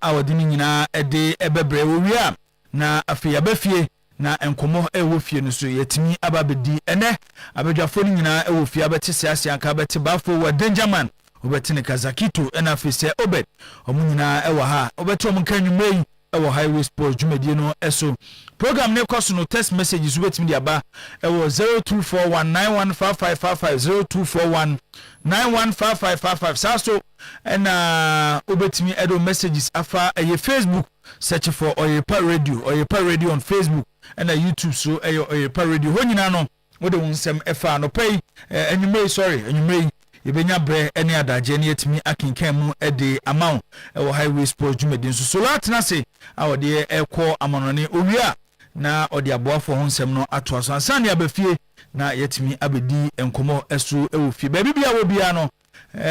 awodi nyina ede ebebre owia na afi abafie na enkomo ewo fie no so yetimi ababedi ene abadwafo ni nyina ewo fie abete siase anka abete bafo wa Dangerman obete ne Kazakito ena afise Obed omunyina ewo ha obete omka nwumei ewo highway sports jumedie no eso program ne koso no text messages wetimi dia ba ewo 0241915555 0241915555 saso ena obetimi edo messages afa eye Facebook search for Oyerepa Radio on Facebook and YouTube so Oyerepa Radio ho nyina no wo de wonsem efa no pay enwumei yebenya bre ene adaje ne yetimi akenkan mu ede amount ewo highway sports jumedin so latena se awode ekọ amanone owia na ode aboafo ho nsem no ato aso ansane abafie na yetimi abedi enkomo eso ewo fie ba bibia wo bia no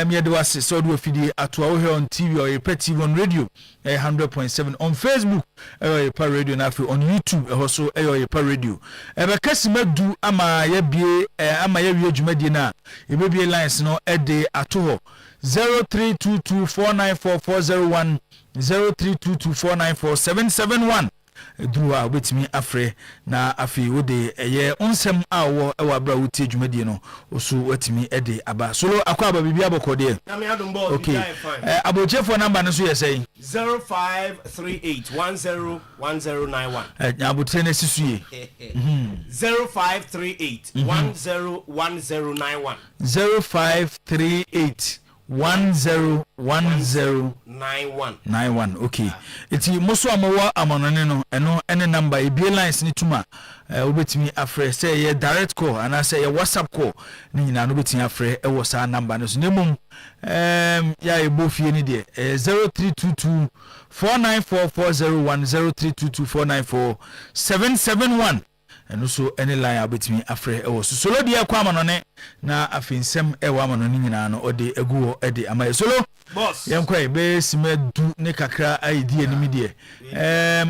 yede wase so do fidi ato awo here on TV or TV on radio 100.7 on Facebook Oyerepa Radio na on YouTube also Oyerepa Radio be kasimadu ama ye bie ama ye wie dwumadi na e be bie lines no ede ato ho 0322494401 0322494771 duwa wetimi afre na afi wode eye onsem awo ewa bra wuti dwumadi no oso wetimi ede aba solo akwa aba bibia bokode okay abochefo number no so yesey 0538101091 abotre na sisuye 0538101091 0538 101091 okay iti moso amawa amonone no eno ene number e be lines ni tuma obetimi afre say ye direct call and say ye WhatsApp call ni nyina no betimi afre e wo sa number no so nemum ya e bofie ni de 0322 4944010 0322 4947771 and so any line abetimi afre e wo so solo dia kwa amanone na afinsem e wa amanone nyina no ode eguo ede amaye solo boss yankwa be simedu ne kakra aidi enimi de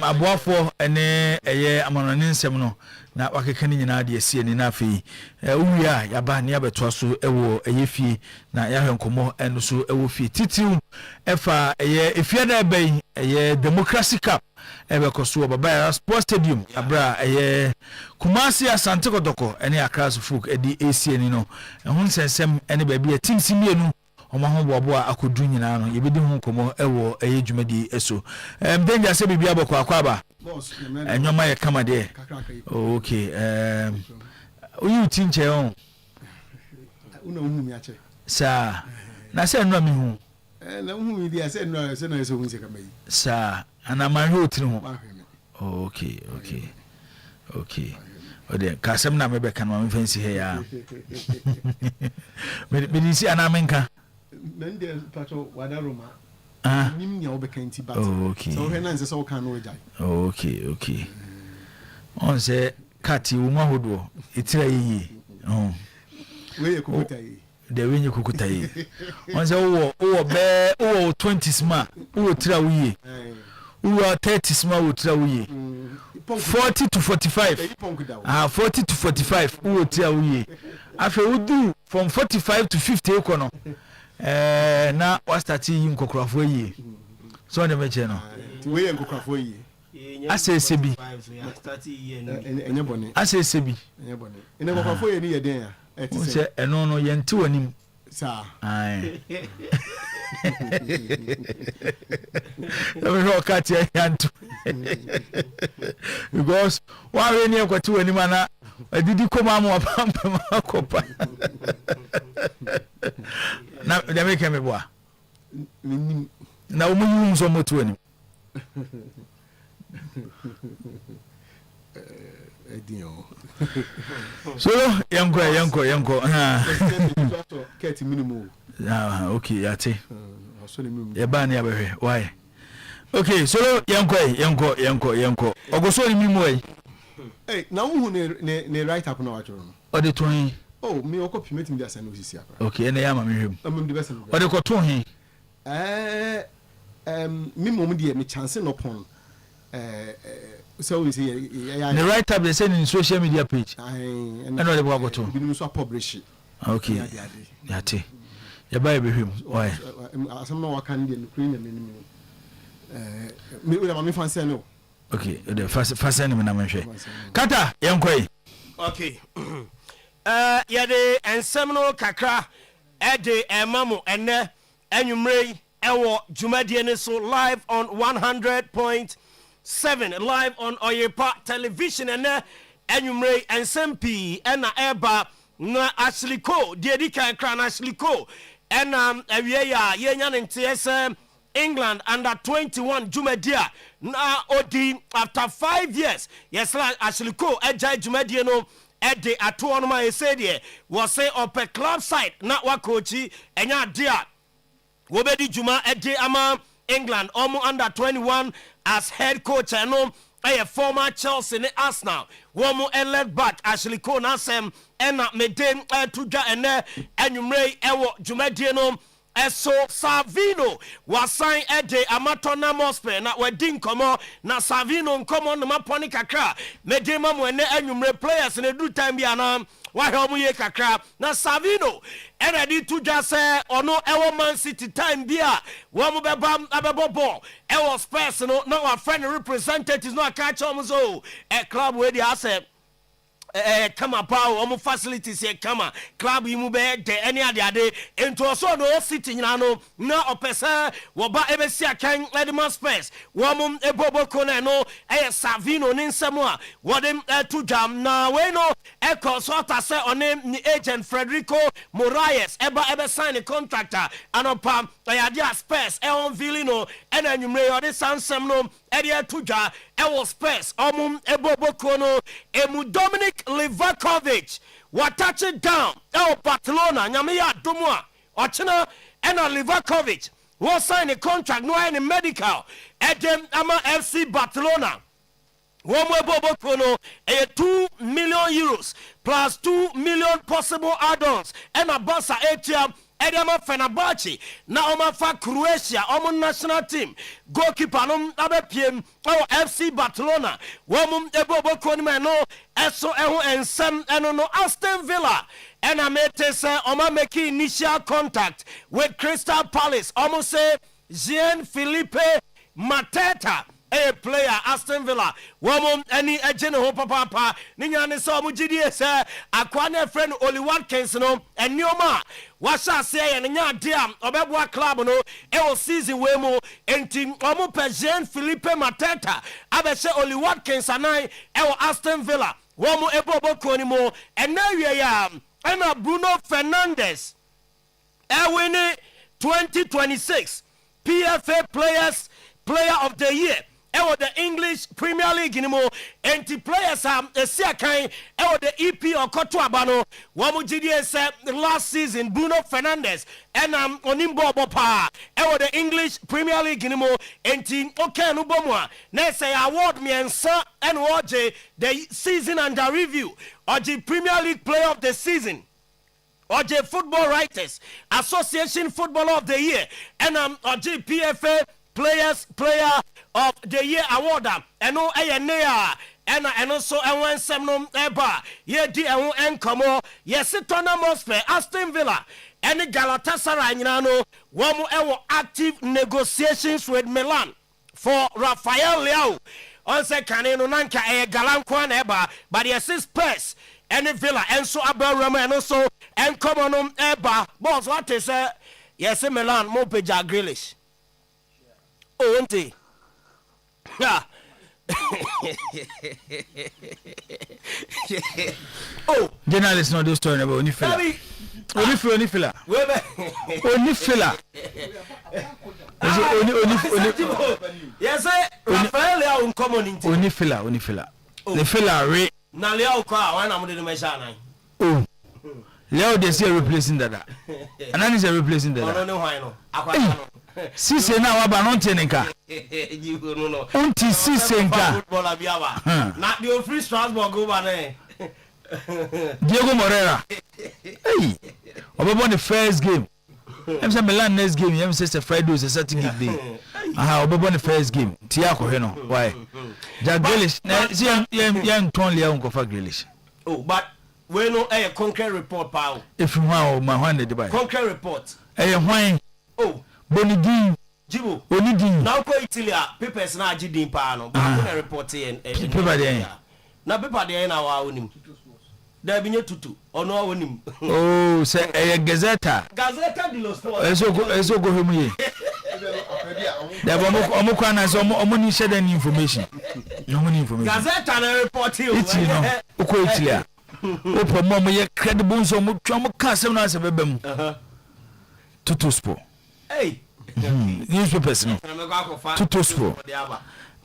aboafo ene eye amanone nsem no na wakeka ni nyina de sie ni na afi uwia yaba ne abeto so ewo eyefie na yahwenkomo eno so ewo fie titiu efa eye efiada ebe eye democracy cup ebe koso baba sports stadium abra eye Kumasi Asante Kodoko ene Accra folk edi ACN no ehun sensem ene ba bia team simienu omaho boabo akodu nyina no yebedi hu komo ewo eye dwumadi eso danger se bibia bokọ akwaba boss enwoma ye kama de okay oyu tinche on una hu mi ache sa na se nwa mi hu na hu mi dia se nwa se na se hu se kama yi sa ana man hu tiri hu okay ode kasem na mebe kan ma mfansi he ya me disi ana menka nende pato wadaroma nim nya obekan ti bat so he na nse so kan no jai okay on se kati wo mahodo itira yi we kukuta yi de wenye kukuta yi on se wo be 20s ma wo tira wuye wo 30s ma wo tira wuye 40 to 45 40 to 45 wo tira wuye afa wudu from 45 to 50 ekono na wa start yi nkokrafo yi so ne meche no we ye nkokrafo yi asesebi enye boni asesebi enye boni ene nkokrafo yi ni ye den ya etise eno no ye nti wanim sa ai no kati ya yantu because wa we ni ekwati wanim ana adidi koma mo pampa makopa na da make me boa na o munyu so moto ani edinyo so yanko keti minimum okay yate e ba ni abehwe why okay so yanko ogoso ni minimum ai na wo ne right up na wa choro no ode to hin oh me okopi metim dia sana osisi akra okay ene ya ma mehwem amem de besen ode ko to hin me mom de me chance no pon so we say the right up they send in social media page and ode bo agoto bi no so publish okay yate ya ba behwem why asem no wa kan de no krin na me me we fancy no. Okay, the first enemy na menhwe. Kata yenkoi. Okay. Yede ensem no kakra de emamu ene enwumrei ewo dwumadie ne so live on 100.7 live on Oyerepa television ene enwumrei ensem pi ena eba na Ashley Cole die di kakra na Ashley Cole ena awie ya yenya ne ntese England under 21 dwumadie na odi after 5 years yes like Ashley Cole ejai dwumadie no ede ato no ma say there was say up a club side na wa coachi enya dia wo be di dwuma ede ama England under 21 as head coach no a former Chelsea ne Arsenal wo mu led back Ashley Cole na sem ena meden to dwa ene anwumrei ewo dwumadie no eso Savino wasan ede amatona mospe na wedding komo na Savino nkomo no maponi kakra medema mo ene anwumre players ne du time bia na wa he omu ye kakra na Savino ena di to just ono ewo Man City time bia wo mu beba abebo ewo Spurs no na wa friend representatives no catch omu so a club we dey ase kama power omo facilities here kama club yimu be de any ade into so no city nyina no na opesa wo ba ebesi akan Edmund Spurs wo mum eboboko na no Savino ni nsemo a wo dem to jam na we no consult say on ni agent Federico Moraes ebe sign a contractor anopa ya Spurs on Villino and anwumre yo de sansem no area to ja ewo Spurs omum eboboko no emu Dominic Livakovic what touch it down Barcelona nyame ya domo a ochina ena Livakovic will sign a contract no any medical edem ama FC Barcelona Womo boboko no 2 million euros plus 2 million possible add-ons ena Barca ATM Edema Fenerbahce na oma fa Croatia omo national team goalkeeper no abepiem FC Barcelona womum eboboko ni no eso eho ensem eno no Aston Villa ena mete se oma make initial contact with Crystal Palace omo say Jean-Philippe Mateta a player Aston Villa womum any agent ho papa ninya ne so mo gidie se akwane friend Oli Watkins no enioma washa say nya dia obeboa club no e o season we mo enti omo pe Jean-Philippe Mateta abese Oli Watkins anai e o Aston Villa womo eboboko ni mo enawie ya ena Bruno Fernandes e win 2026 PFA Player of the Year ewo the English Premier League ni mo enti players esiakan ewo the EP okoto abano wo mu gidie se last season Bruno Fernandes enam onimbo obopa ewo the English Premier League ni mo enti okay no bomu a na say award me ensa and oje the season under review oje Premier League Player of the Season oje Football Writers Association Footballer of the Year enam oje PFA Player of the Year award eno eyenea eno so enwensem no eba ye di enwo enkomo yes Tottenham Hotspur Aston Villa and Galatasaray nyina no womo ewo active negotiations with Milan for Rafael Leao on say kaneno nanka galanko na eba but yes Spurs and Villa enso abaram eno so enkomo no eba boss what is yes Milan mo peja Grealish oh auntie yeah. Oh, journalists know this story about Onifila. Yes, Rafael uncommon Onifila. The fella re. Na Leo kwa wana mo de meshana. Oh. Leo they say replacing that. And then is replacing that. No no why no. Akwa no. Sise na waba no nteneka. No. Unti sise nka. Football abiawa. Na the free Strasbourg go ba na. Diego Moreira. Hey. Obebo the first game. I'm say Milan next game. I'm say Friday is a certain day. Aha, obebo the first game. Tia ko he no. Why? Jack Grealish. Na see yam ton lia unko fa Grealish. Oh, but we no a concrete report pa. If you want my hand the buy. Concrete report. Eh hwan. Oh. Bonigi Jibo Onidin now ko Italy papers na agidin pa no ba ko na report paper dey na paper dey na wa onim da bi nye tutu ono onim oh say Gazeta dello Sport eso go hemu ye da bo mo kwa na so mo ni share any information Gazeta na report you it's you know ko Italy a o mo ye credible so mo twa mo ka asem na asem bebam Tutu Sport hey newspapers no Tutu Sport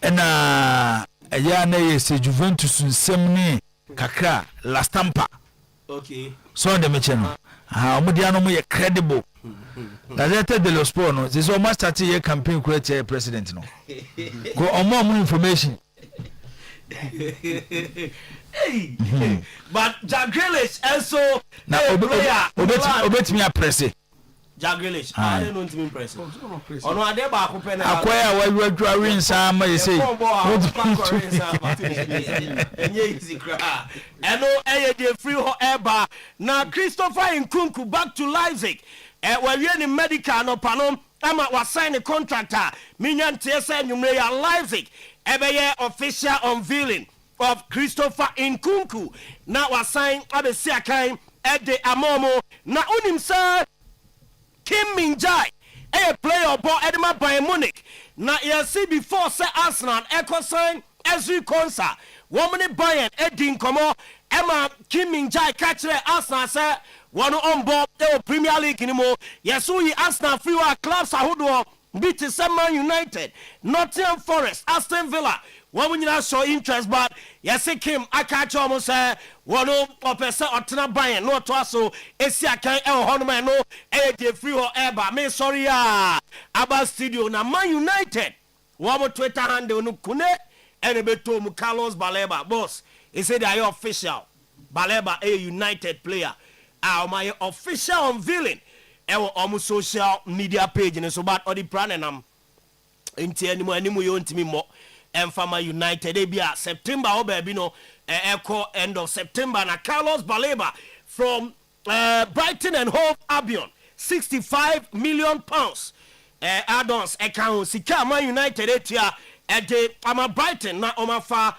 na ya na yes Juventus nsem ni kakra La Stampa okay so de me cheno omudia no mo ye credible Gazeta dello Sport no this almost start your campaign create president no go on more information hey but Jack Grealish also na obet me a press Jack Grealish I don't want to impress ono ade ba ko pe na akwaya wa wadwa winsa ma say enye easy cry eno eye dey free ho eba na Christopher Nkunku back to Leipzig wa wie ni medical no panom ama wa sign a contract minya ntiese nwumre ya Leipzig ebeye official unveiling of Christopher Nkunku na wa sign abesi akan ede amomo na unim sir Kim Min-jae a player ball Edema Bayern Munich na you see before say Arsenal echo sign Ezri Konsa woman Bayern Edin komo Emma Kim Min-jae catch Arsenal say one on board the Premier League anymore yes we Arsenal free our clubs ahodo beat Man United Nottingham Forest Aston Villa one when you show interest but yes Kim I catch almost say one opesa otena Bayern no to so esi akan e ho man no e dey free ho eba me sorry aba studio na Man United one Twitter handle no kune ene beto mu Carlos Baleba boss he said they are official Baleba a United player my official unveiling on social media page and so bad or the pranenam inti animu yo ntimi mo Enfama United ebia September o baby no echo end of September na Carlos Baleba from Brighton and Hove Albion 65 million pounds add-ons account sika Man United etia ede ama Brighton na omafa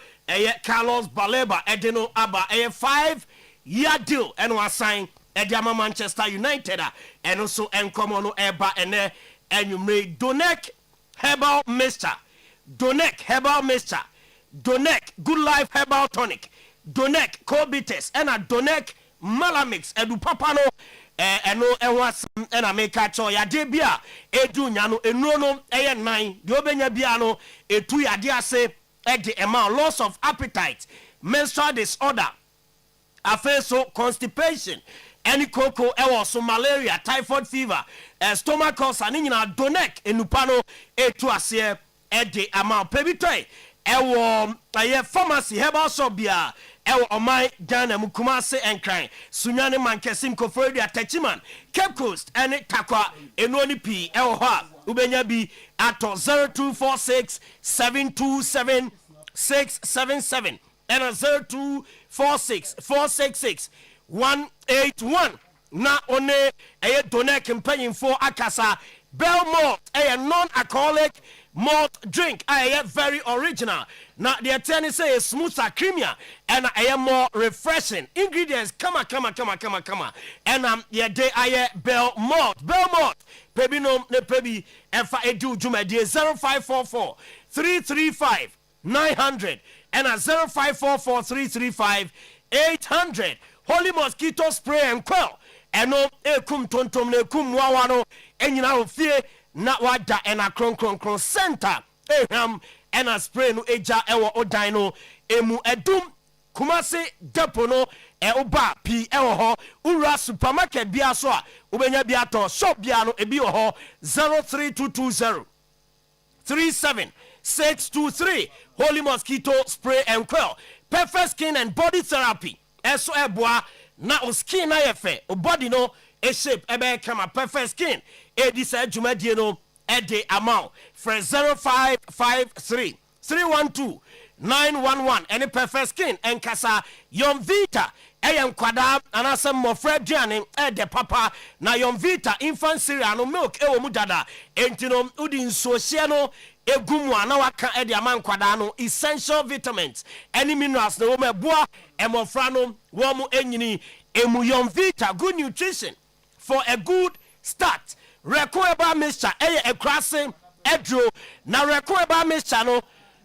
Carlos Baleba edeno aba 5-year deal and was signed Ediama Manchester United and also encomono eba ene enyumre Donek Herbal Mixture Donek Good Life Herbal Tonic Donek Cobites and a Donek Malamix Edu Papano eno enwas ena make cho ya de bia edu nya no enuo no eye 9 de obenya bia no etu ya de ase e de ema loss of appetite menstrual disorder afeso constipation any cocoa ewo so malaria typhoid fever stomach ulcer ni nyina Donek enupano etu ase e de ama pebitoy ewo aye pharmacy herbal shop bia ewo omai Ghana mu Kumase enkran sunyane mankesim kofori atachiman Cape Coast ene takwa enuoni pi ewo ha ubenya bi ato 0246 727 677 and 0246 466 181 na one eye Donek companion for akasa Belmont a non-alcoholic malt drink I very original now the attorney say smoother creamier and I am more refreshing ingredients come and yeah day I Belmont baby no ne baby efa edu juma de 0544 335 900 and 0544 335 800 Holy Mosquito Spray and Quell eno ekum tontom na ekum wawa no enyina ofie na wada ena kron center eham ena spray no eja ewo odan no emu edum Kumase depo no oba pi ewo ho ura supermarket bia so a ubenya bia to shop bia no ebi ho 03220 37623 Holy Mosquito Spray and Quell perfect skin and body therapy eso eboa na o skin na yefe o body no e shape ebe kama perfect skin e di sa dwumadie no e de amount for 0553 312 911 any perfect skin and kasa Yon Vita Ayan Quada and asem mofre aduane de papa na Yon Vita infant cereal no milk mu dada entino udi nsuohie no egumu ana waka de aman kwada no essential vitamins any minerals no mo eboa emofra no wo mu enyini emu Yon Vita good nutrition for a good start rekoeba mixture ekrase edro na rekoeba mixture no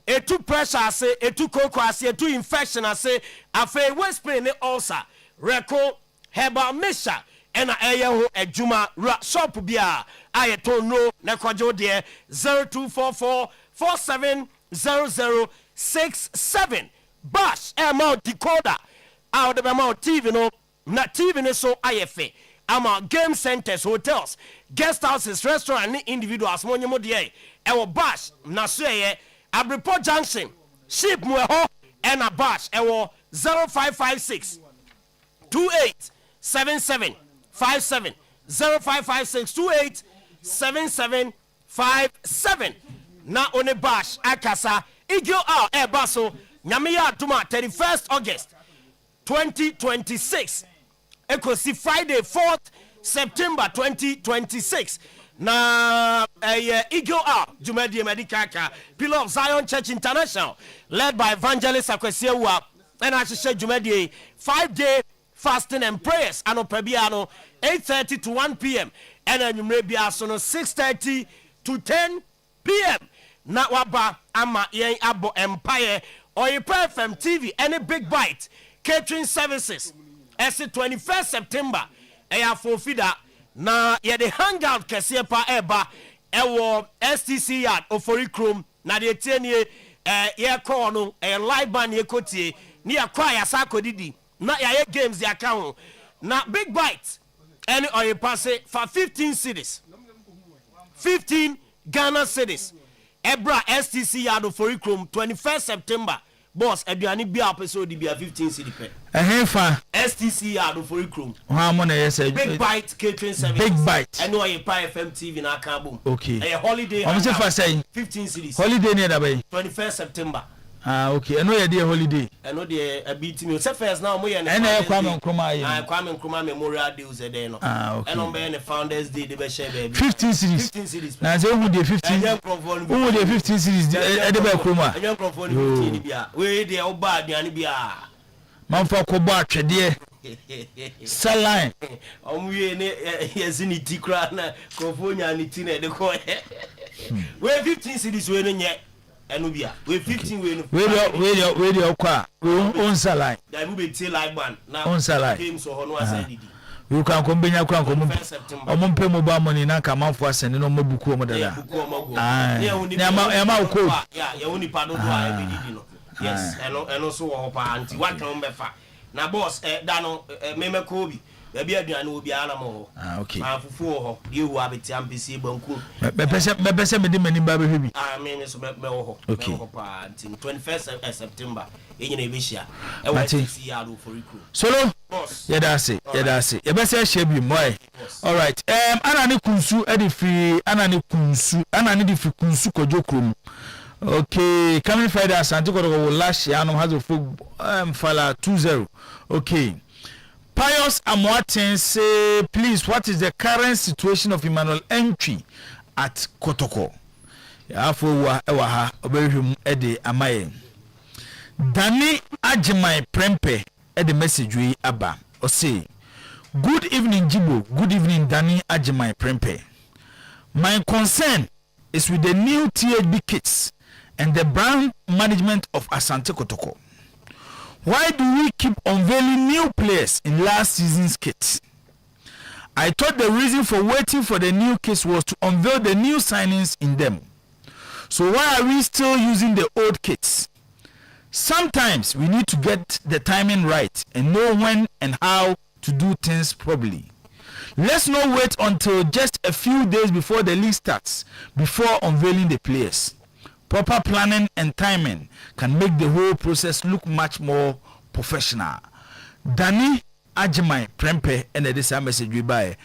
etu pressure ase etu cocoa ase etu infection ase afa waist pain ne ulcer reko herbal mixture ena ho adwuma ra shop bia ayeto no na kwajo de 0244470067 bash amount decoder out of amount TV no na TV ne so ayefe ama game centers hotels guest houses restaurant ni individuals monyo de ewo bash na so Abripo Junction, Ship Mueho, and a bash, 0556 287757 0556 287757. Na on a bash, Akasa, Igio out, Basso, Nyamia Tuma, 31st August 2026. Ekosi Friday, 4th September 2026. Na Eagle Up Jumedi Medikaka Pillar of Zion Church International led by Evangelist Akwesiwa and I should say Jumedi 5-day fasting and prayers ano Pebiano 8:30 to 1 p.m. and then you may be asono 6:30 to 10 p.m. Na waba ama yen abo empire Oyerepa FM TV any big bite catering services as 21st September for feeder na ye de hangout kese pa eba ewo STC yard ofori krom na de tienie ye call no live band ye kotie ni akwa ya sakodidi na ya games ya ka na big bite any Oyerepa say for 15 cities 15 Ghana cities ebra STC yard ofori krom 21st September boss aduani bia episode bia 15 city pe ehefa STC yard for Chrome ha mo na yes big bite catering service big bite and Oyerepa FM TV na ka boom okay a holiday I'm say for say 15 cities holiday near that bay 21st September okay and no ye dey holiday and no dey a bit me say first now mo ye na Kwame Nkrumah ye Kwame Nkrumah Memorial Day was there no okay and on be the founders day dey be share baby 15 cities na say who dey 15 who dey 15 cities dey be Nkrumah and young from 15 bia we dey oba aduane bia man for ko ba twede saline omuye ne yezini tikra na kofonya ni ti na de ko we 15 cities we no nye enu bia we 15 we no we dey kwa on saline da bu be ti live band na on saline game so hono asedi you can come benya kwa nkomo omompe mo ba money na ka manfo asene no mabuku o mo dada ya ma uko ya uni pado do a ebidi no yes eno so wo pa anti wa kan befa na boss da no meme ko bi bia aduane obi ana mo okay afufu ho de wu abeti ampesi banku bepese me de mani ba be hwi me so me wo ho me ho pa anti 21st September enyina ebehia e wa see yaro for recruit solo yeah that's it ye be say share bi moy all right anani kunsu edifi anani di fi kunsu kojo krom okay coming Friday Asante Kotoko last year has a full fala 2-0 okay Pius Amoaten say, please, what is the current situation of Emmanuel entry at Kotoko? Afo ewaha obehum ede amaye. Dani Ajimai Prempe ede message we aba. O say, good evening Jibo, good evening Dani Ajimai Prempe. My concern is with the new THB kits and the brand management of Asante Kotoko. Why do we keep unveiling new players in last season's kits? I thought the reason for waiting for the new kits was to unveil the new signings in them. So why are we still using the old kits? Sometimes we need to get the timing right and know when and how to do things properly. Let's not wait until just a few days before the league starts before unveiling the players. Proper planning and timing can make the whole process look much more professional. Dani Ajimai Prempe and this message we buy.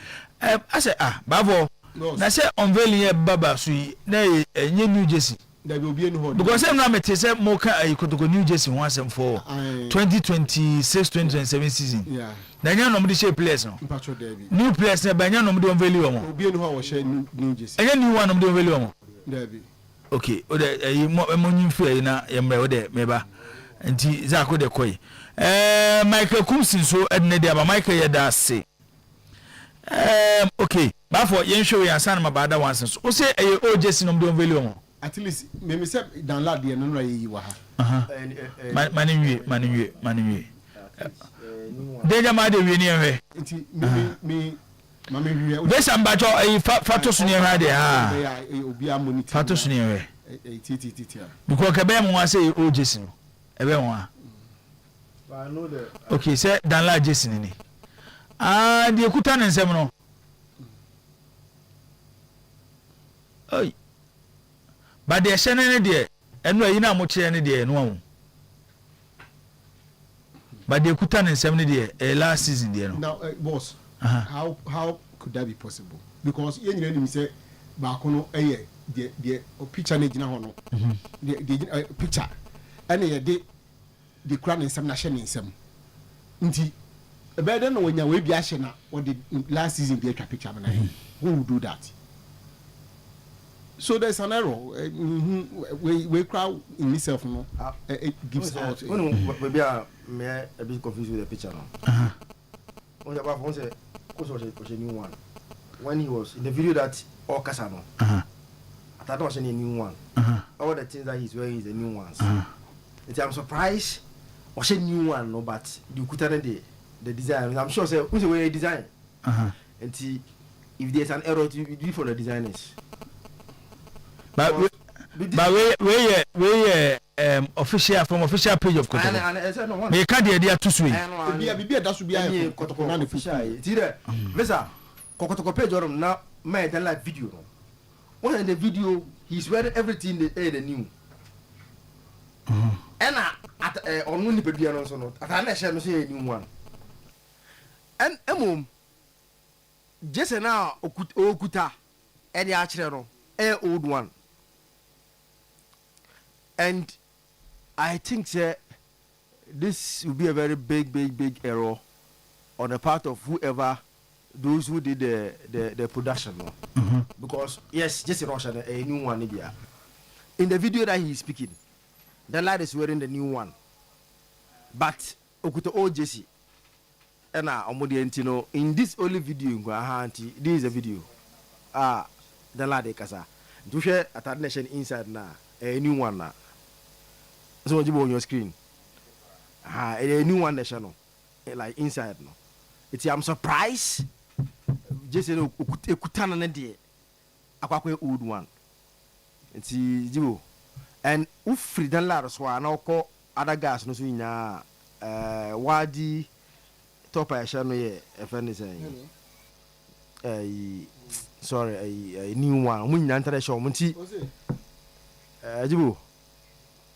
I say bavo. Na say unveiling baba sui na new jersey. there will be no because I'm not say Moka Kotoko New Jersey once and for 2026-2027 season. Yeah. Then you know shape players no. New players na banya no do value omo. Obi enu ho share New Jersey. Any new one no do value omo. Derby. Okay, o de mo nyimfu na yemre o de meba. Nti Zako de koy. Michael Kumsin so edne de aba Michael ye da se. Okay, ba for yen show ya san ma bada once so. O say o Jersey no do value omo. At least me say download de no yi wa ha. Mani. Deja ma de wi ni enwe. Nti me mama wi. Besa mbacho fato so ni enwe de ha. Obi amoni. Fato so ni enwe. Titi. Because kebe mo wa say o Jersey no. Ebe won. I know that. Okay, say download Jersey ni. De kuta ne nsem no. Oi. But the shene de eno ayi na mo kire ne de no awu. But the kuta ne nsem ne de last season de no. Now boss, how could that be possible? Because you know say ba kono the picture na gina ho no. The picture and the crown nsem na hye ne nsem. Nti e be den no wonya we bia hye na or the last season the picture na. Who would do that? So there's an error. We crowd in itself, no. It gives out. Maybe I'm a bit confused with the picture now. Once a new one. When he was in the video that all Casano, I thought was a new one. All the things that he's wearing is the new ones. I'm surprised. Was a new one, no, but you could tell the design. I'm sure say who's the way design. And see if there's an error to do for the designers. But we official from official page of Kotono. Me ka de dia to sui. Bia that should be a Kotono na official. Tire. Vesa Kotono page or na me the live video no. One in the video he's wearing everything the new. And at on one pedua no so no. At na share no say new one. And emom just now okuta e dey akire no. Old one. And I think this will be a very big error on the part of whoever, those who did the production. No? Because yes, Jesse Russia a new one. In the video that he is speaking, the lad is wearing the new one. But Okuto old Jesse and Omodientino in this only video, this is a video. The lad kasa. To share at nation inside now, a new one now. So what you on your screen? A new one nation, like inside no. It's I'm surprised. Just you know, kutana na die. Akwa old one. It's jibo. And ufri dan la so na ko other gas no so nya wadi top a sha no ye e fa ni say. Sorry, a new one. We need to show Munti. Jibu,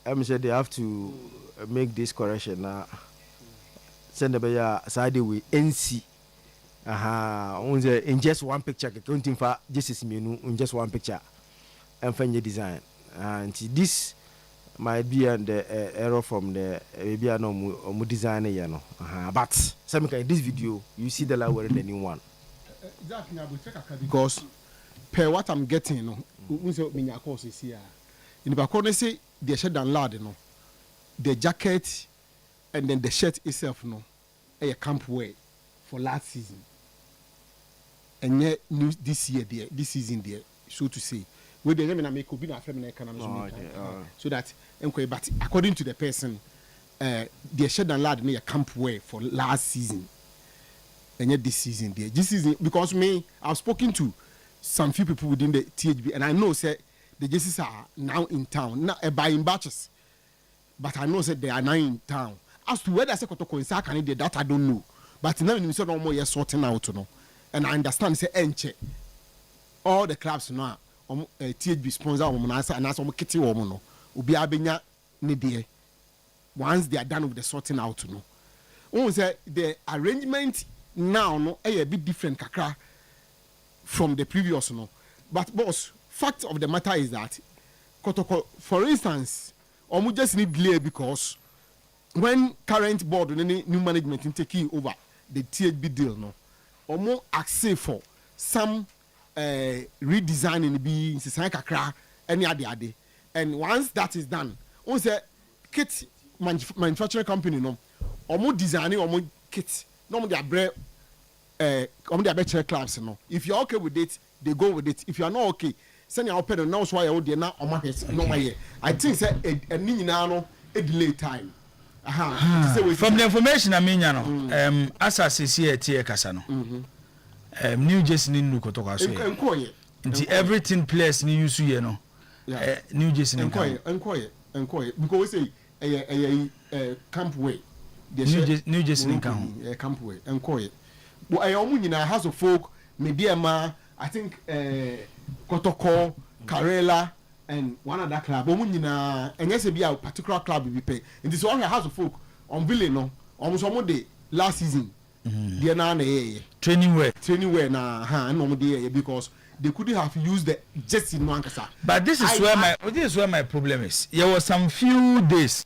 I'm sure they have to make this correction now. Send the side with NC. In just one picture, counting for just in just one picture and find your design. And this might be an error from the maybe I know designer, you know. But some kind this video, you see the wearing the new one. Because per what I'm getting, no, in the back, say the shirt and lad, no, the jacket and then the shirt itself, no, a camp wear for last season, and yet new this year, there, this season, there, so to say, with the name make be feminine so that but according to the person, the shirt and lad near camp wear for last season. And yet this season there. This season because I've spoken to some few people within the THB and I know say the jerseys are now in town, not buying batches. But I know that they are now in town. As to whether I say Kotoko that I don't know. But now you say no more you're sorting out no. And I understand say enche. All the clubs now THB sponsor and as kitty woman no. Ubi abenya ne once they are done with the sorting out no. One say the arrangement now no a bit different kakra from the previous no, but boss fact of the matter is that Kotoko, for instance, omo just need delay because when current board and any new management taking over the THB deal, no, omo ask for some redesigning be in kakra any ade. And once that is done, on say kit manufacturing company no, omo designing omo kit, no they are omo they are better clubs no. If you're okay with it, they go with it. If you are not okay, send your open now so why you na omo head no my. I think say a ni nyina no a delay time. From the information I mean, as I see here, Kasano, New Jersey New Kotoka, so everything place New use you know, New Jersey enquire, because we say a camp way, New Jersey camp way, enquire. But I only in a house of folk, maybe a ma, I think Kotoko, Karela. And one other club, and yes, be a particular club we pay. And this one house of folk on Ville, no, almost one day last season. They are now training where now, no day because they couldn't have used the just in Mankasa. But this is where my problem is. There was some few days,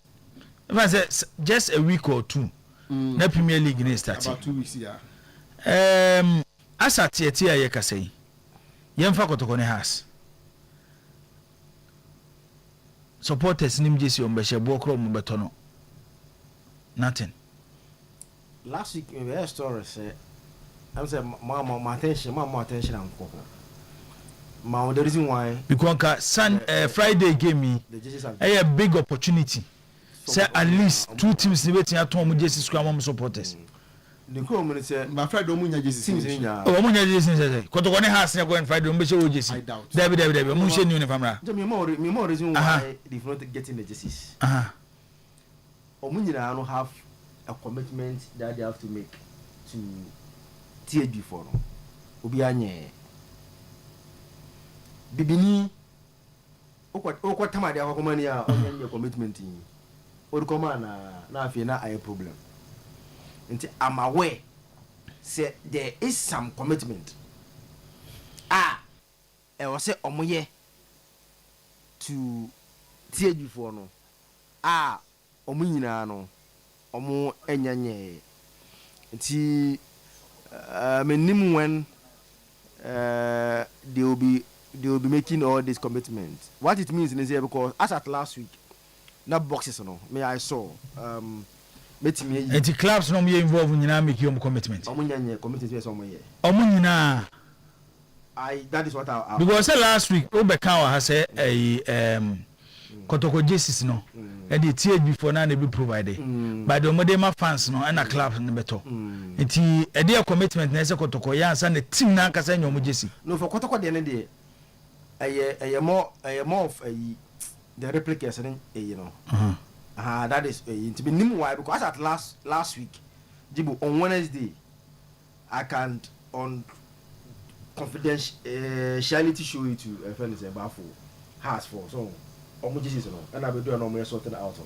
if I said just a week or two, the Premier League is starting. About 2 weeks, yeah. As at Tia Yakasay, Yamfa Kotokone has. Supporters nim jesi ombeshe bokro mbetono nothing. Last week we had story say I'm say my attention am koko. Ma the reason why because Friday gave me a big opportunity. Say at least 2 teams ni betin aton mo jesi squad mo supporters. The come say my Friday omunya jesi nya. Oh omunya jesi say Kotoko ne has na go and Friday ombeshe wo jesi. David omu she new famra. Me more reason why they not getting the jerseys. Omunyina no have a commitment that they have to make to THB for no. Obi anye. Bibini okwa tamade akomani a onye commitment yin. Orukoma na afi na aye problem. I'm aware say there is some commitment. I was say omoye to THB for no. Omo nyina no. Omo enyanye. Nti menim when they will be making all these commitments. What it means is because as at last week, na boxes no. Me I saw and the clubs no me involved in make your commitment. That is what I because last week Obekawa has said Kotoko Jesus no and the THB before now they be provided by the Modema fans no and a club in the beto. Nti a dear commitment na Kotoko ya and the team na kasa nyomo Jesse. No for Kotoko the end day a more of the replicas and you know. That is to be why because at last week, Jibu on Wednesday, I can't on confidentiality show you to a friend is about for has for so almost is no and I will do a normal sorting out.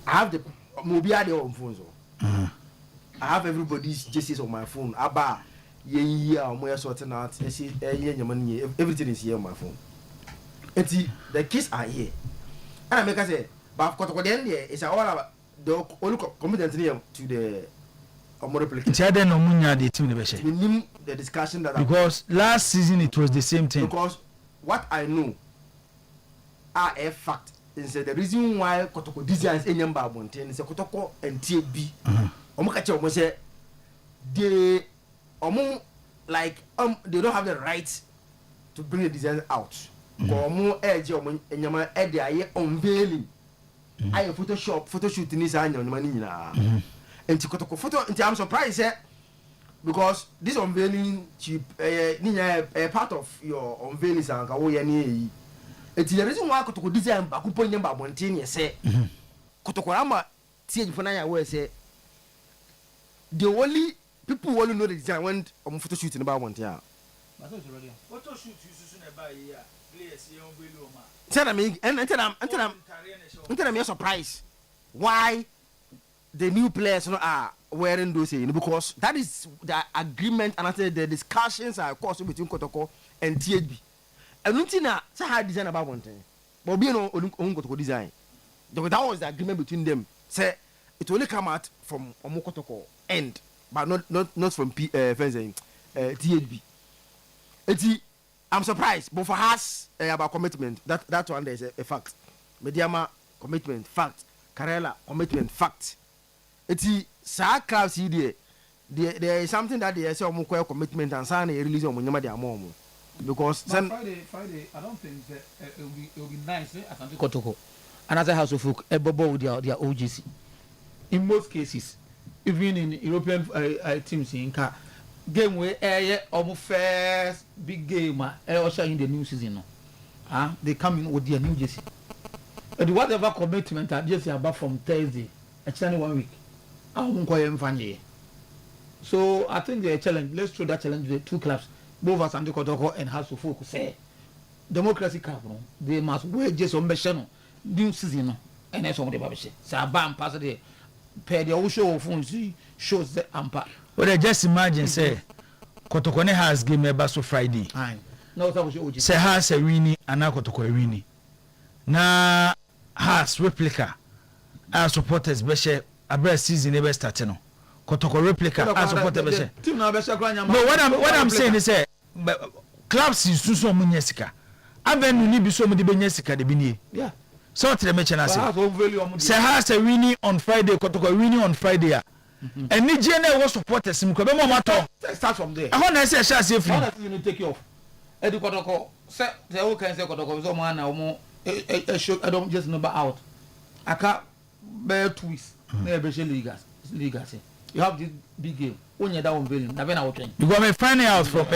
I have the mobile on phones. I have everybody's jerseys on my phone. Abba ye I'm sorting out. Everything is here on my phone. And the kids are here. And I make us say. But Kotoko then it's all about the only commitment to the Tiade no munya the team the discussion that because last season it was the same thing. Because what I know are a fact is the reason why Kotoko designs any number of mountain is a Kotoko and THB. Omukache omo say they like they don't have the right to bring the design out. Omo edge omo enyama e dey aye unveiling. I photo shoot in this annual money and Kotoko photo. I'm surprised because this unveiling cheap a part of your unveiling is it's the reason why Kotoko design Bakupo number 1 say Kotoko Rama TH Fanaya where say the only people who only know the design went on photo shooting about 1 year. Photo shoot you about players tell me and I'm surprised why the new players are wearing those because that is the agreement and after the discussions are of course between Kotoko and THB. And nothing say how design about 1 thing. but be no on Kotoko design. That was the agreement between them. Say it only come out from Omo Kotoko end, but not from THB. I'm surprised, but for us about commitment, that one there is a fact. Mediama commitment fact, Karela commitment fact. It's sa clubs here. There is something that they say Omo commitment and sign a release on Munyama their mom. Because Friday, I don't think it will be nice as Anti Kotoko. Another house of folk, a bubble with their OGC. In most cases, even in European teams in car. Game where almost first big game also in the new season. They come in with their new jersey. But whatever commitment are jersey about from Thursday, actually 1 week. I won't call them funny. So I think the challenge, let's throw that challenge to the two clubs, both as Andy Kotoko and House of Folk say Democracy Cup, they must wear just on Beshano, new season, and that's all the Babish. So I bam pass the pair the show of shows the ampa. Well, I just imagine, say, Kotokone has game a basso Friday. No, that was your say has a winnie and now Kotoko winnie. Na has replica. Our supporters, Beshe, a breast season never starting. Kotoko replica, our supporters, Beshe. No, what I'm saying is, clubs is so many Jessica. I've been need so many Jessica, the Bini. Yeah. So to the mention, say has a winnie on Friday, Kotoko winnie on Friday. And the general was supporters him because start from there. I want to say if you take you off. Edu Kotoko say the whole can say Kotoko so man na omo I don't just number out. I can't bear twist. Na be leaguers. You have this big game. Only that one value. Na be na watching. You got me finding out from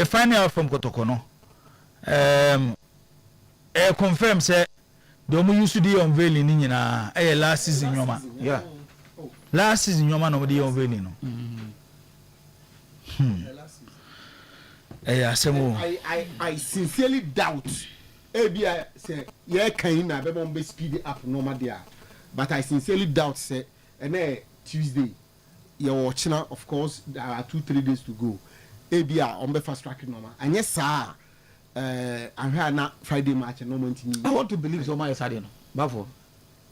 Kotoko no. Confirm say the omo used to do unveiling ni na last season yoma. Yeah. Last season, your man over the unveiling. I sincerely doubt. I say, yeah, can I be speed up no matter. But I sincerely doubt, say, and Tuesday, you're watching, of course, there are 2-3 days to go. ABI on the fast track normal. And yes, sir, I'm here now Friday match and no one. I want to believe so much, I don't know.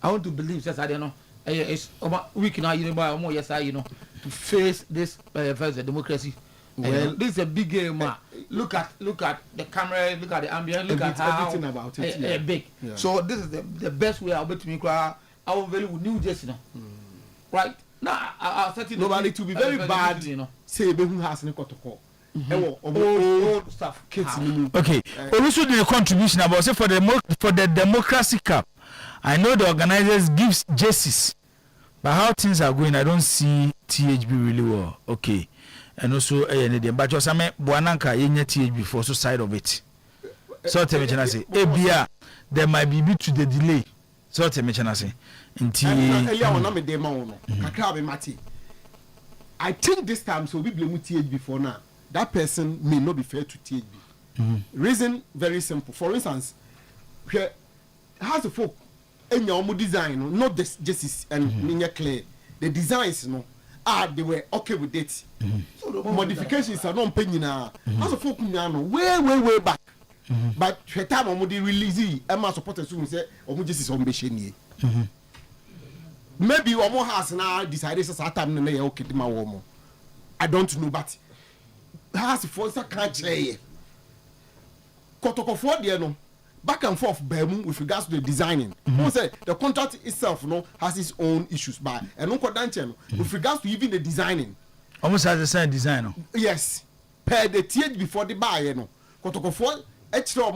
I want to believe, says I don't know. It's week now, you know, more yes, you know, to face this first democracy. Well, this is a big game. Look at the camera, look at the ambience, look at how everything about it. Big. Yeah. So this is the best way I'll bet to me. I will value New Jersey now. Right now, I'll set it. Nobody to be very bad. You know, say who has no protocol. Old stuff. Okay. Also, the contribution about say for the Democracy Cup. I know the organizers gives jerseys, but how things are going, I don't see THB really well. Okay, and also but just I mean, Buananka THB for so side of it. So tell me, I say, ABR there might be bit to the delay. So tell me, I say, I think this time so we blame THB for now. That person may not be fair to THB. Reason very simple. For instance, here has a folk. And your design, not the justice and clear. The designs, they were okay with it. So the modifications are not paying now. As a folk, way back. But the time of the release, Emma supporters who say, "Oh, justice on Besheni." Maybe your more has now decided to start time and okay, my woman. I don't know, but has a force can't say. Kotoko for the no. Back and forth with regards to the designing. Say the contract itself has its own issues, but and with regards to even the designing. Almost has the same design. Yes. Per the TH before the buy, Kotoko for extra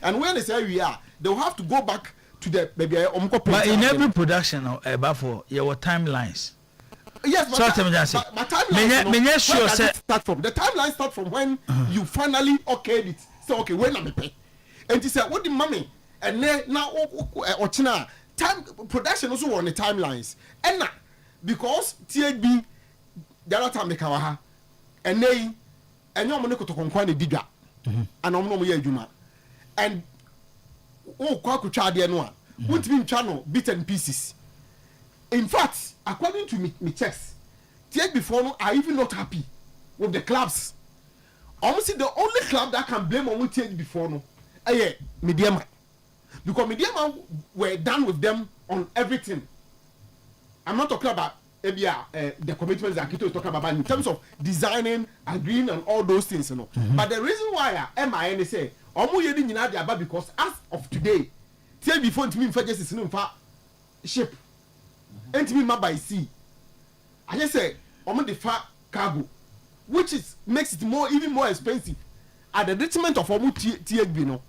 and when they say we are, they'll have to go back to the baby. But in every production for your timelines. Yes, but timeline start from the timeline start from when you finally okayed it. So okay, when I'm pay, and he said, "What the mommy?" And then now, time production also on the timelines, and now because THB the other time they kawaha, and they and your money to conquer the digger, and I'm no more juma, and kwaku chadi anwa, won't be channel bitten pieces. In fact, according to me checks, TH before are even not happy with the clubs. Honestly, the only club that can blame on TH before Mediama. Because Mediama were done with them on everything. I'm not talking about the commitments that Kito is talking about in terms of designing, agreeing, and all those things, you know. But the reason why MIN say, because as of today, tell before to me, just in ship, and to me, by sea. I just say, the far cargo, which makes it even more expensive at the detriment of THB, no.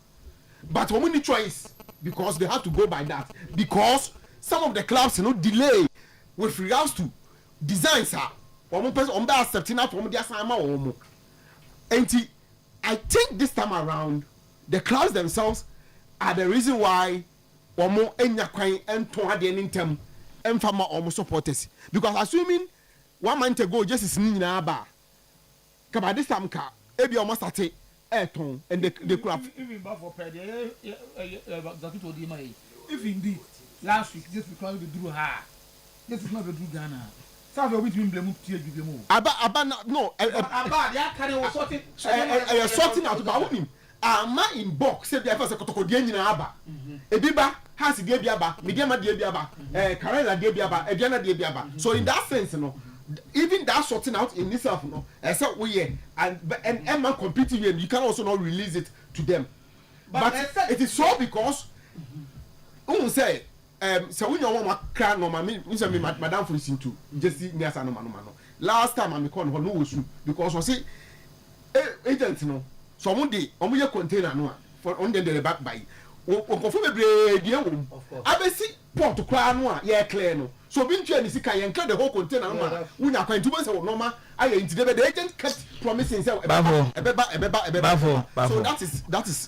But the choice, because they have to go by that, because some of the clubs, delay with regards to designs are accepting out from their assignment. And I think this time around, the clubs themselves are the reason why Omo Enyakwan and Toadien term and Farmer almost supporters. Because assuming 1 month ago, just is Naba. By this time, Ebi almost at Airton and the club. If indeed, last week, just because we drew her. This is not the Drew Ghana. Some of which we blame THB. No, sorting out about him. Man in box said the first Kotokodian in Abba. Ebiba has Debiaba, Mediama Debiaba, Karela Debiaba, Ediana Debiaba. So, in that sense, even that sorting out in itself, except we and Emma competing, you can also not release it to them. But it is so because, say, so when you want to cry, no, madam for listening to just see near San Mano. Last time I'm calling for no issue because I say agents, so one day, on your container, no, for on the back by. I see port to cry, no, yeah, clear, no. So being trained is clear the whole container, we are going to say, normal, I ain't the agent kept promising, so that is.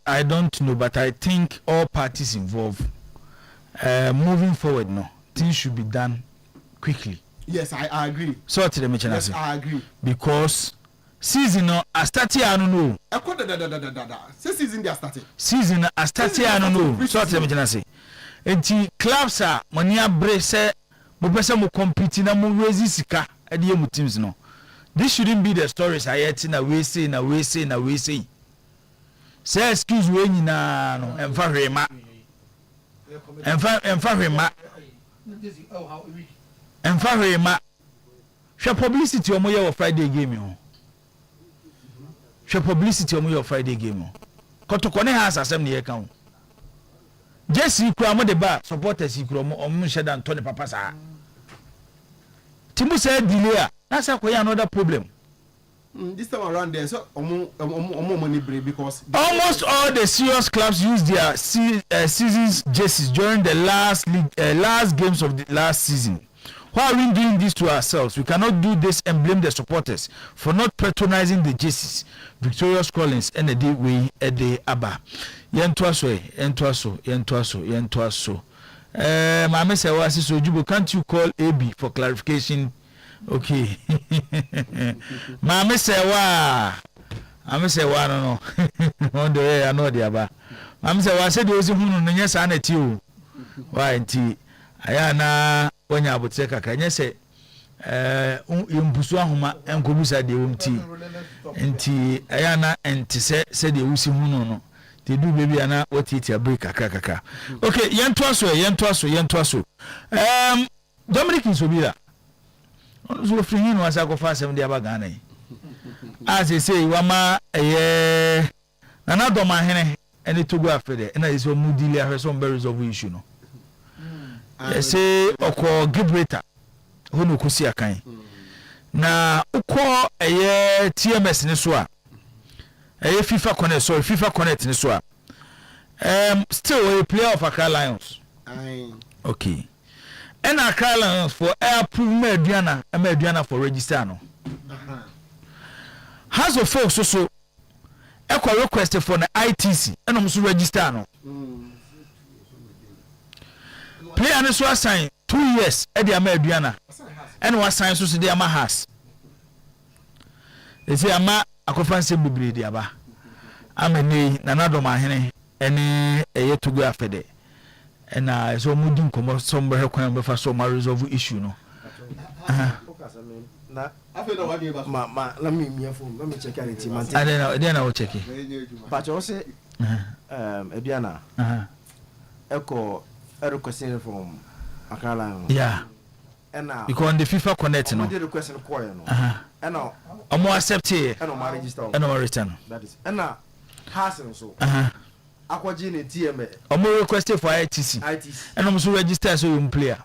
I don't know, but I think all parties involved. Moving forward, no, things should be done quickly. Yes, I agree. So to the mention, yes, I agree. Because season I started, I don't know. Season they are started. Season I started, I don't know. So to the mention, enti clubs are mania brace, mo pesa mo compete na mo raise sika e dey mo teams no. This shouldn't be the stories I hear na we say. Say excuse we nyina no emfa hwema. Emfa hwema. Emfa hwema. Hwe publicity omo ye wo Friday game ho. Hwe publicity omo ye wo Friday game ho. Kotoko ne ha asasem ne ye kan ho. Jesse kura mo de ba supporters kura mo omo sheda Anthony papa sa. Timu say delay na say ko another problem. This time around there, so money break because almost all the serious clubs use their season's jerseys during the last games of the last season. Why are we doing this to ourselves? We cannot do this and blame the supporters for not patronizing the jerseys. Victorious Collins and the day we at the Abba. Yentuaso. Mama say, can't you call AB for clarification? Okay. Mama say no. On the way I know the Abba. Mama say I said there was a woman no yes and it you. Why nti ayana onya aboteka ka nyese imbusu ahoma enkobusa de womti nti ayana enti se de wusi hunu no te du baby ana wotiti a break kaka. Okay, yentoaso. Dominic Nsobira so free no asa go fa asem de abagana yi as they say wama nana do mahene ene togo afede na is o mudili ahwe so berries of issue no. Say oko gibrata hono kusi akan na uko TMS ne so a FIFA connect ne so a still a player of Accra Lions. Okay. And Accra Lions for approve Mediana for register no. Has of folks so equal request for the ITC and also register no. Player ne so assign 2 years e dey Mediana and was sign so dey ama has. They say ama akofanse bibiri dey aba. Amene nanado mahene ene eyetugu afede. And so mudin komo sombre kwan be fa so ma resolve issue no. Na let me check it. I don't know, check it. But you say Aduana echo requesting from Accra Lions. Yeah. Because on the FIFA Connect, no. The request no koy no. And now I'm more accept it. And no register. And no return. That is. And now Hasen so. Akwaji ne TM. I'm more requested for ITC. And I'm also register so you player.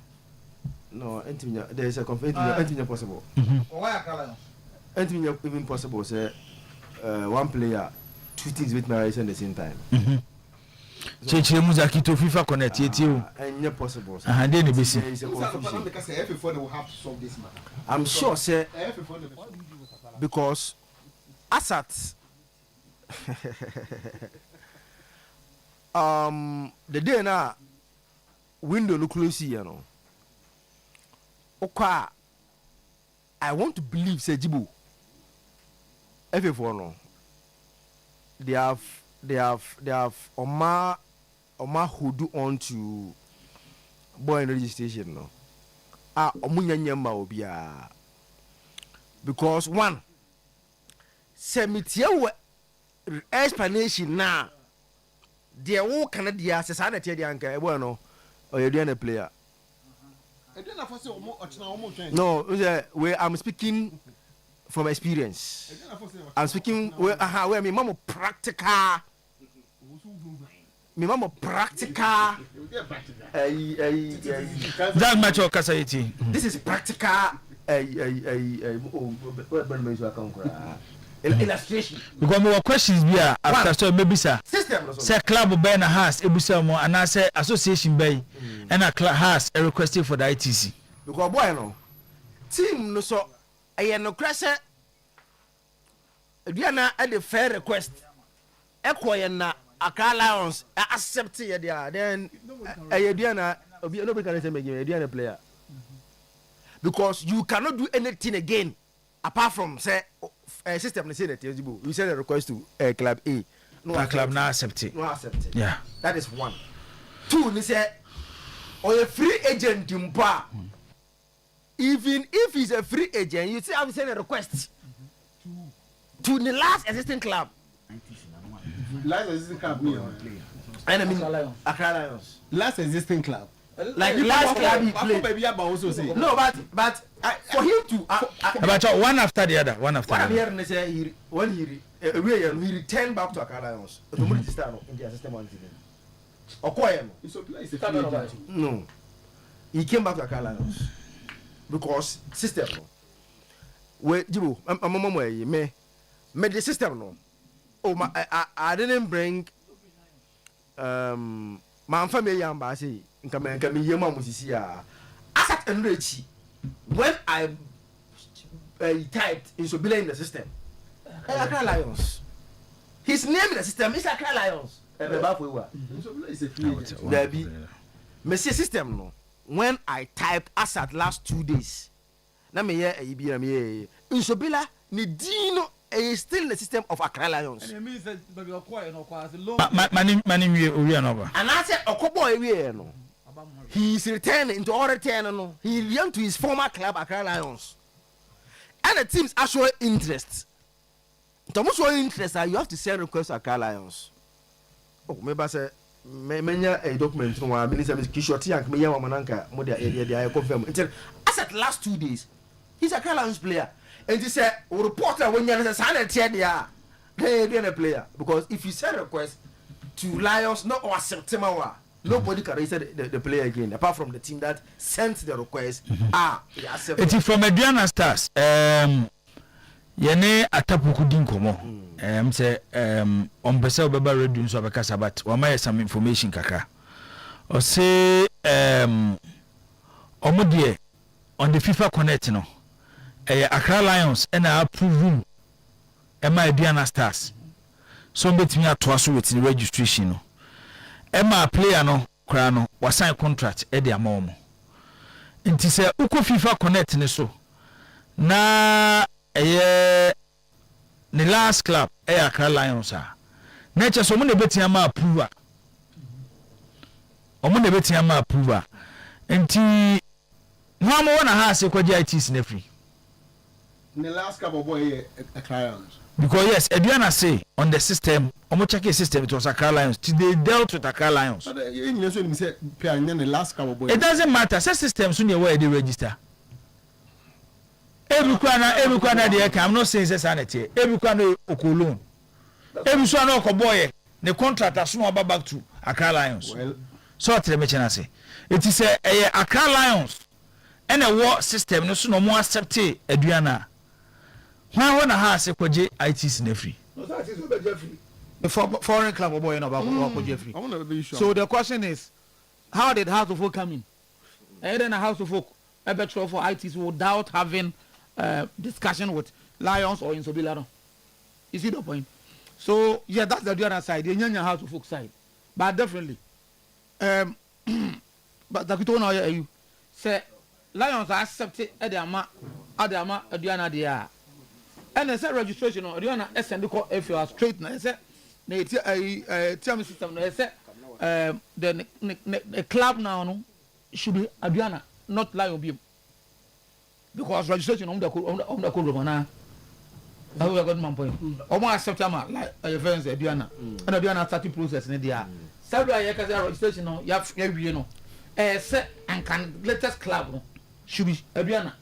No, there is a conflict. Possible. Why Accra Lions? Even possible say one player 2 things with marriage at the same time. Cheche Muzaki to FIFA Connect you. And possible. And then because everyone will have to solve this matter. I'm sure, sir, because assets. The day now window no close here, you know. Okay, I want to believe, say Jibu. Everyone no. They have Oma who do on to boy registration no. Omunya nyamba obia. Because one semitia explanation na there wo Canada se sana tie dia anka e boy no Oyerepa player. No, I'm speaking from experience. I'm speaking where me mama practical. Me mama practical. That much of Kasayiti. This is practical. Illustration. Because more questions be after so maybe sir. System. Say club Ben has ebusa mo and I say association bay and a club has a request for the ITC. Because boy no team no so no crash Diana at the fair request. Equoy na Accra Lions accept it there. Then Diana nobody can say me Diana player. Because you cannot do anything again apart from say system they say that you send a request to club A. No club now accept it. No accept it. Yeah. That is one. Two, they say or a free agent impa. Even if he's a free agent, you still have to send a request to the last existing club. Last existing club, I mean, Accra Lions. Last existing club. Like last club he played. No, but for him to. About one after the other, one after the other. What I'm hearing say when he returned back to Accra Lions, automatically start in the system one thing. No, he came back to Accra Lions because system. Wait, Jibo, I'm me the system no. Oh my, I didn't bring my family yamba say nka me yema musisi a asat enrechi when I typed in Sobila in the system Accra Lions, his name in the system is Accra Lions. Sobila is a free agent. There be me see system no when I typed asat last 2 days na me here e bi na me in Sobila ni dino is still in the system of Accra Lions. And it means that baby Okoye no kwase loan. Mani we are over. And I said Okoboy we no. He is returning into all return no. He returned to his former club Accra Lions. And the teams are showing interest. To show interest, you have to send request to Accra Lions. Oh, maybe I say menya a document no one minister Kishoti and me mananka mo dia confirm. I said last 2 days he's a Accra Lions player. And he said, reporter when you sign a tear, they a player. Because if you send a request to Lions, no or September, nobody can register the player again, apart from the team that sent the request. It is from Adriana Stars. Yene Atapuku Dinkomo. Say on Bessa Baba Radio so Abakasa, but wama some information kaka. Or say Omodie on the FIFA Connect no. Accra Lions and I approve room Emma Diana Stars. So bet me at was with the registration. No. Emma player no crano was sign contract at their mom. It is a Uko FIFA Connect ne so. Na the last club Accra Lions are. Nature so many betting ama approver. Omone betting ama approver. And no one has a quadritis in free. the last couple boy a client. Because yes, Adriana say on the system, omo check the system, it was Accra Lions. They dealt with Accra Lions. The last couple boy. It doesn't matter. Say system soon where they register. Every kwana dey come. I'm not saying say sanity. Every kwana okolon. Every so na okoboy. The contract as soon back to Accra Lions. Well, so tell me chance. It is a Accra Lions. And a war system no so no more accept Adriana. Why wanna have a kwaje ITs in free? No, that is what Jeffrey. The foreign club boy in about Jeffrey. I want to be sure. So the question is, how did House of Folk come in? And then a House of Folk, a better for ITs without having discussion with Lions or in Sobilano. You see the point? So yeah, that's the other side. The Nyanya House of Folk side, but definitely. But the Kitona you say Lions are accepted at the Ama, Adriana there. And I said registration or Adriana SND call if you are straight. I said tell me system. I said the club now should be Adriana, not Lion Beam. Because registration on the code I will got my point. Almost September, like your friends, Adriana. And Adriana starting process in the Saturday, I can registration on you know. Set and can latest club should be Adriana.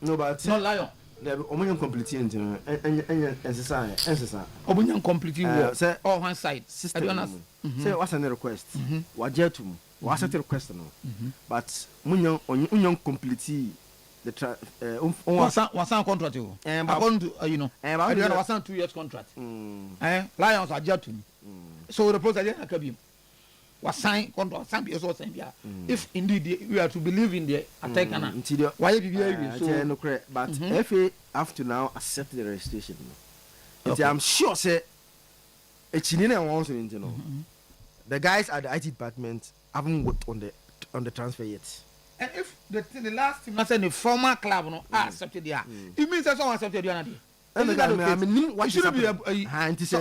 No, but not Lion. Omonium complete and society. Omonium complete say all one side. Adriana say what's an request? What jetum? What's a request? But Munion complete. Was a contract you according to you know Adriana was on 2 years contract. Lions are jetting. So the process can be was signed contract some years or same if indeed we are to believe in the attack why so no correct but FA have to now accept the registration. I'm sure say a Chilean wants to know the guys at the IT department haven't worked on the transfer yet. And if the last team, I said the former club, no, accepted there, it means that someone accepted the other day. I mean, what should be a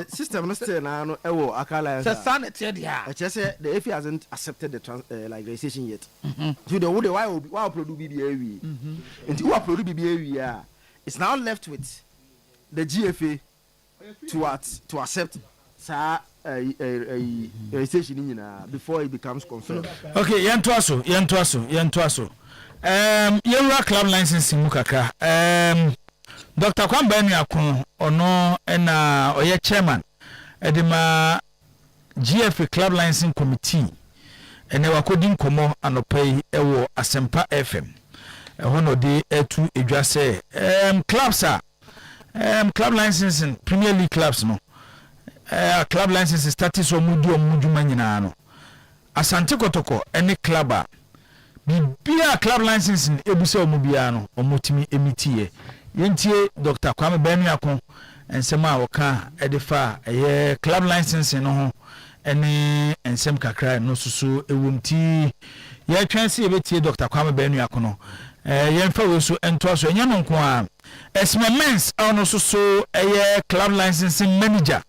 system? No, still now, Accra Lions. The son said, yeah. I just said the FA hasn't accepted the like registration yet. So the why produce BBA, and who produce BBA, it's now left with the GFA to accept a station in before it becomes confirmed. Okay, Yantuaso. Yewura club license mukaka. Dr. Kwambani akun ono na oye chairman edema GFA club licensing committee ene wakodi nkomo anopai ewo Asempa FM. Hono de etu edwase clubs club licensing Premier League clubs no. Club license started so muduma nyina no Asante Kotoko any clubber bibia club license ebuse omubia no omotimi emitie yentie Dr. Kwame Beniakon ensema woka edifa club license no ho ene ensem kakra no susu ewumti ye twanse ebetie Dr. Kwame Beniakon no yemfa weso entoaso enya no nko a esmemens ono susu club licensing manager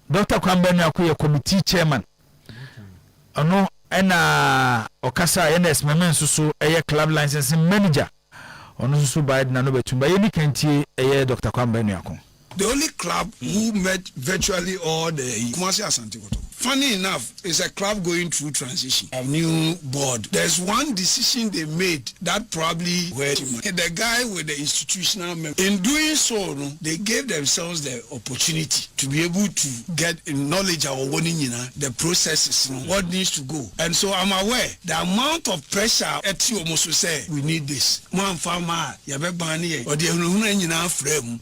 Dr. Kwambani akuye committee chairman. Ono ena okasa NS memen susu club licensing manager. Ono susu bide na no betumba yeni kentie Dr. Kwambani akon. The only club who met virtually all the Kumasi Asante Kotoko. Funny enough, it's a club going through transition. A new board. There's one decision they made that probably hurt him. The guy with the institutional member. In doing so, they gave themselves the opportunity to be able to get knowledge of the processes, what needs to go. And so I'm aware the amount of pressure at you almost say we need this. One farmer, or the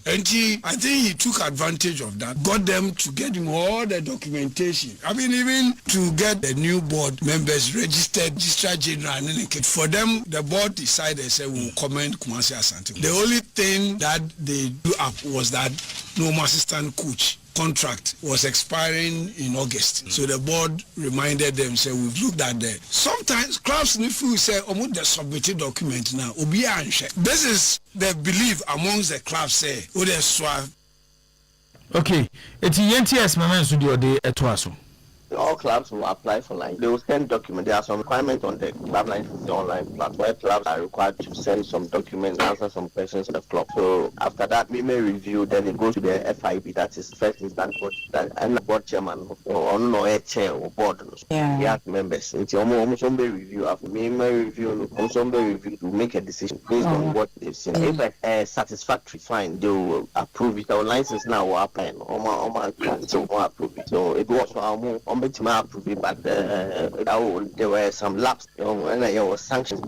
and I think he took advantage of that, got them to get him all the documentation. I mean, even to get the new board members registered, registrar general, and for them, the board decided, say, we'll commend Kumasi Asante. The only thing that they do up was that no assistant coach contract was expiring in August. So the board reminded them, say, we've looked at that. Sometimes clubs, if we say, the submitted document now, this is the belief amongst the clubs, say, okay, it's YNTS Maman Studio de Etwaso. all clubs will apply for license. They will send documents. There are some requirements on the club license online platform where clubs are required to send some documents, answer some questions to the club. So after that, we may review. Then it goes to the FIB, that is first instance board, and the board chairman or no chair or board. Yeah. We have members. It's almost review. After me review, also review to make a decision based on what they've seen. If it's satisfactory, fine, they will approve it. Our license now will happen. So approve it. So it was to approve it, but there were some lapses. And there was sanctions.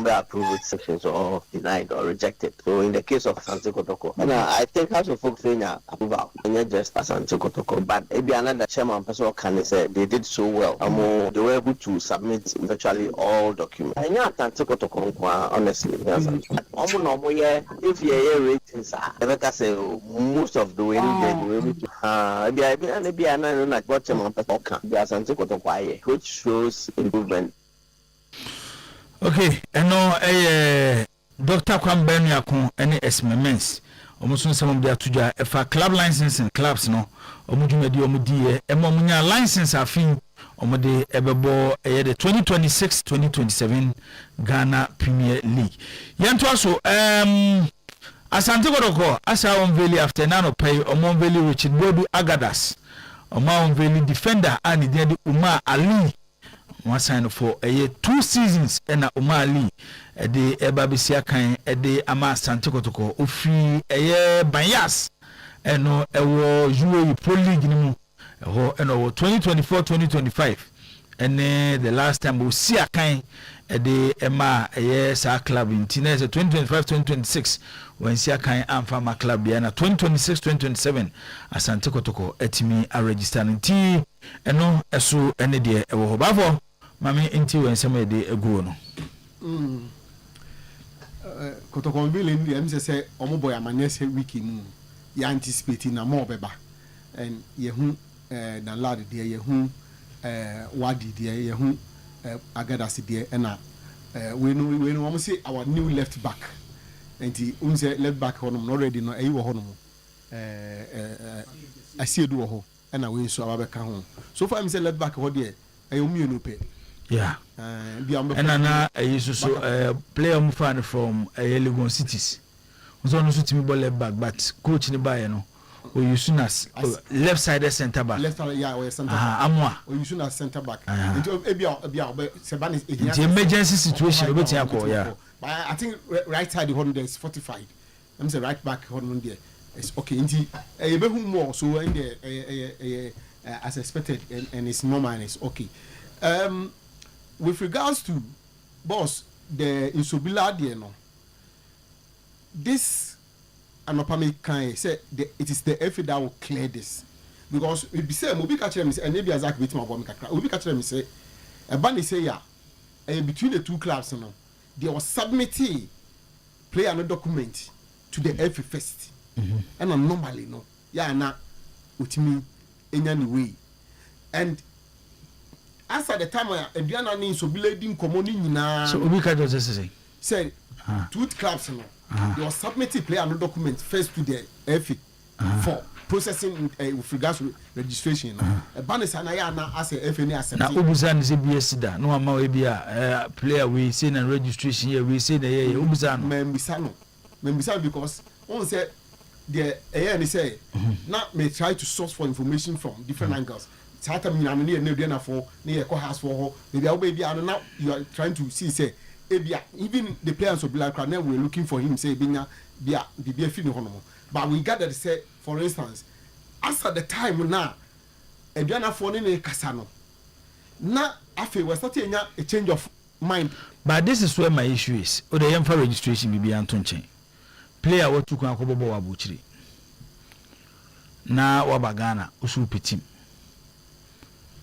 Approved sanctions or denied or rejected. So in the case of Asante Kotoko, and I think House of Folk saying approval, and not just Asante Kotoko, but maybe another chairman person can say they did so well. They were able to submit virtually all documents. And yeah, Asante Kotoko, honestly, if you ratings are, say most of the way they were able to. Maybe another like what chairman person can be Asante Kotoko, which shows improvement. Okay, and no, Dr. Kwambenu Yakun, any estimements. Almost some of the atuja. If a club license and clubs no, omujumedi omudie, emomunya license afin omode ebebo the 2026-2027 Ghana Premier League. Yanto aso Asante Kotoko asa onveli after nano pay omonveli Richard Bodu Agadas. Oma onveli defender and the Umar Ali. One sign for 2 seasons and Umali the Ebabisia kind de Ama Asante Kotoko Ufi Banyas and no UAE Pro League and 2024-2025 and the last time we see a kind the Emma a club in Tines 2025-2026 when see a kind and farmer club and 2026-2027 Asante Kotoko etimi a registering T and no so any day Bavo. Mami inti when some de ego no. Kotoko Bill in the MC say omoboy amanese wiki mu. Ya anticipating na more beba. And yehu na lad de yehu wadi de yehu agadasi de na we know almost say our new left back. And the unse left back honum already no eyi wo honum. Asiedu wo ho na we so ababeka ho. So far me say left back ho de ayomi no pe. Yeah. And now I used to play fan from Legon Cities. Was on also to ball left back, but coach in the buy no. Or you soon as left side center back. Left side, yeah, or center back. Amwa. Or you soon as center back. It's emergency situation. Yeah. But I think right side the one there is 45. I'm saying right back one there. It's okay. Indeed, a bit more so in there as expected and it's normal and it's okay. With regards to boss, the Insobila no, this anopame can say it is the FA that will clear this because we be say Mobi catch them and maybe Azak bit my bomb kakra. We catch them say a band say yeah, between the two clubs no, they was submitting player no document to the FA first, and normally no, yeah na utimi any way and. As at the time, Adriana needs to be leading commonly now. So, we can just say, two clubs, they were submitting player no document first to the FA for processing with regards to registration. A banis and I as a FA now, Ubuzan is a BS. No amount of player we seen and registration here. We say the Ubuzan, Membisano, because one said the AN say, now may try to source for information from different angles. Tata me na me near no for near house for maybe our baby and now you are trying to see say even the players of Black now we're looking for him say be a feeling honour. But we gathered say for instance as at the time now Adriana for ne kasano na afi we starting a change of mind. But this is where my issue is. O the for registration be Anton Chen player what took akobobo wabuchiri na wabagana usu pitim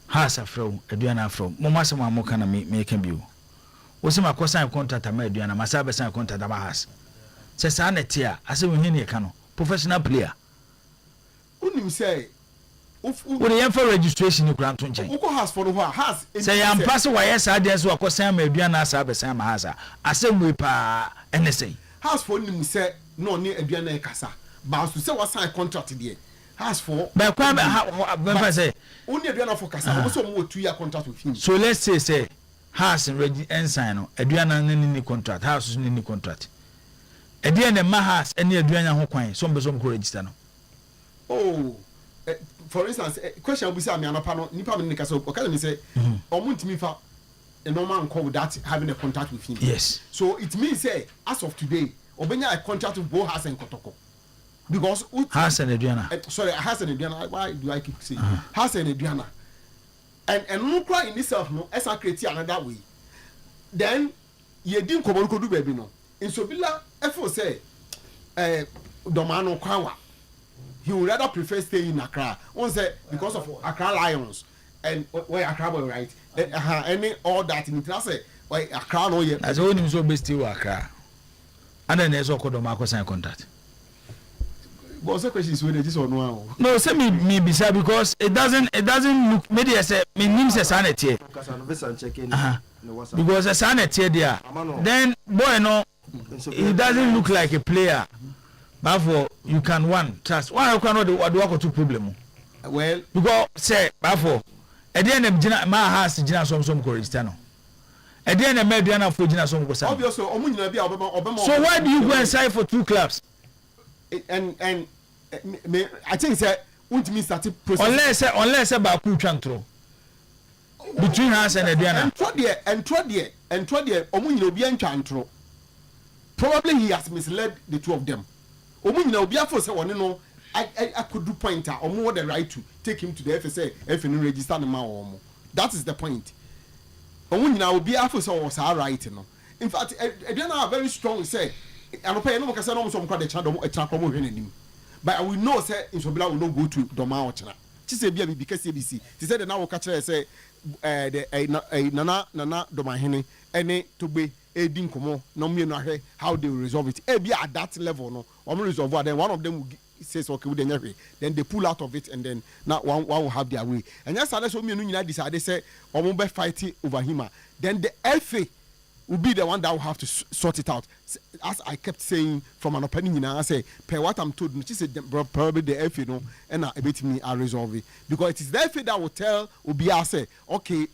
has a from Adriana from Momasa Mamokana make him you. Was my cousin contact a Adriana, Masaba sign contact a has. Says Anatia, I say we cano, professional player. Wouldn't say, what the for registration you grant to change? Who has for the has say I'm passing why yes, I dare so a cousin Adriana Sabasam has. I say we pa anything. House for him say no near Adriana Casa, but to say what's I contracted here. has for. But how say? Only Aduana for Casa. Also, more 2-year contract with him. So let's say has ready ensign. Aduana any contract. House any contract. Aduana mahas any Aduana ho kwan. Some person go register no. Oh. For instance, question will be say me anopano nipa me nika so okay me say omuntimi fa a normal call without having a contact with him. Yes. So it means say as of today obenya a contract with both Has and Kotoko. Because Has and Aduana. Sorry, Has and Aduana. Why do I keep saying Has and Aduana? And no cry in itself no as I create another way. Then ye didn't come on do baby no. In Sobila FO say Domano Kwawa. He would rather prefer staying in Accra. One said because of Accra Lions and where Accra boy right. Any all that in say why Accra no yet. As only so best you Accra. And then there's also Marco sign contract. But the question is whether this or no. No, say me beside because it doesn't look maybe I say me name says sanity. Because a sanity there. Then boy no he doesn't look like a player. Therefore, you can trust. Why you cannot do what to problem? Well, because say therefore, at the end of my house, Gina some Coristano. At the end of Mediana for Gina some was obviously. So why do you go and sign for 2 clubs? And I think that won't mean that unless about Kuchantro between us and Ediana. And Trodier, Omunino Bian Chantro. Probably he has misled the 2 of them. Omunino Biafo said, one no, I could do pointer or more the right to take him to the FSA if you register the man. That is the point. Omunino Biafo was all right. In fact, Ediana are very strong. Say, I'm paying no because I know some credit channel. But I will know say in Sobila will not go to Doma Ochana. She said because CBC. She said now catch her say Nana Doma Henny any to be a dinkomo no me no how they will resolve it. Be at that level no. One resolve then one of them will says okay with the then they pull out of it and then now one will have their way. And yes, so me no decided say one will fight over him. Then the FA will be the one that will have to sort it out. As I kept saying from an opinion, I say, per what I'm told, she said probably the FA, no, and I bet me I resolve it. Because it is the FA that will tell Ubia say, okay,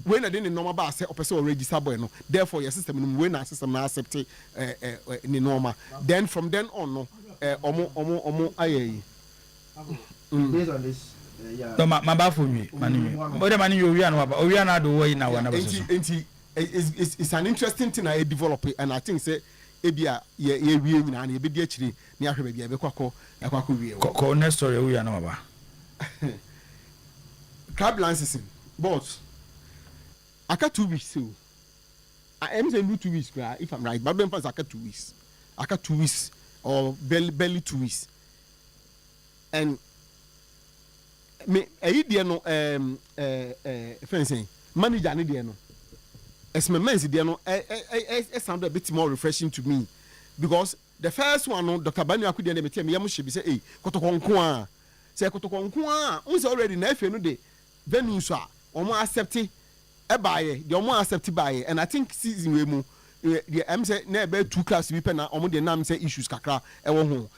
when I didn't normal bar say or person register boy no, therefore your system when our system now accept in normal. Then from then on no, omo aye. Based on this. No, my bad for me. But the money you are do way now. It's an interesting thing I develop and I think say ebia ye wie nyina na ebedi akiri ni ahwe bia be kwakọ wie ko next story we are no ba club license but aka 2 weeks so I am saying 2 weeks if I'm right but ben pass aka 2 weeks aka 2 weeks or barely 2 weeks and me dey no fencing manager ni dey no as my men's it sounded a bit more refreshing to me because the first one Dr. Banu Akudi and the Yamushi say hey Kotokonkwa say Kotokonkwa who's already na FA no de venue so omo accept e buy the omo accept buy and I think season we mu the am say na be 2 class bi pe na omo de nam say issues kakra e wo ho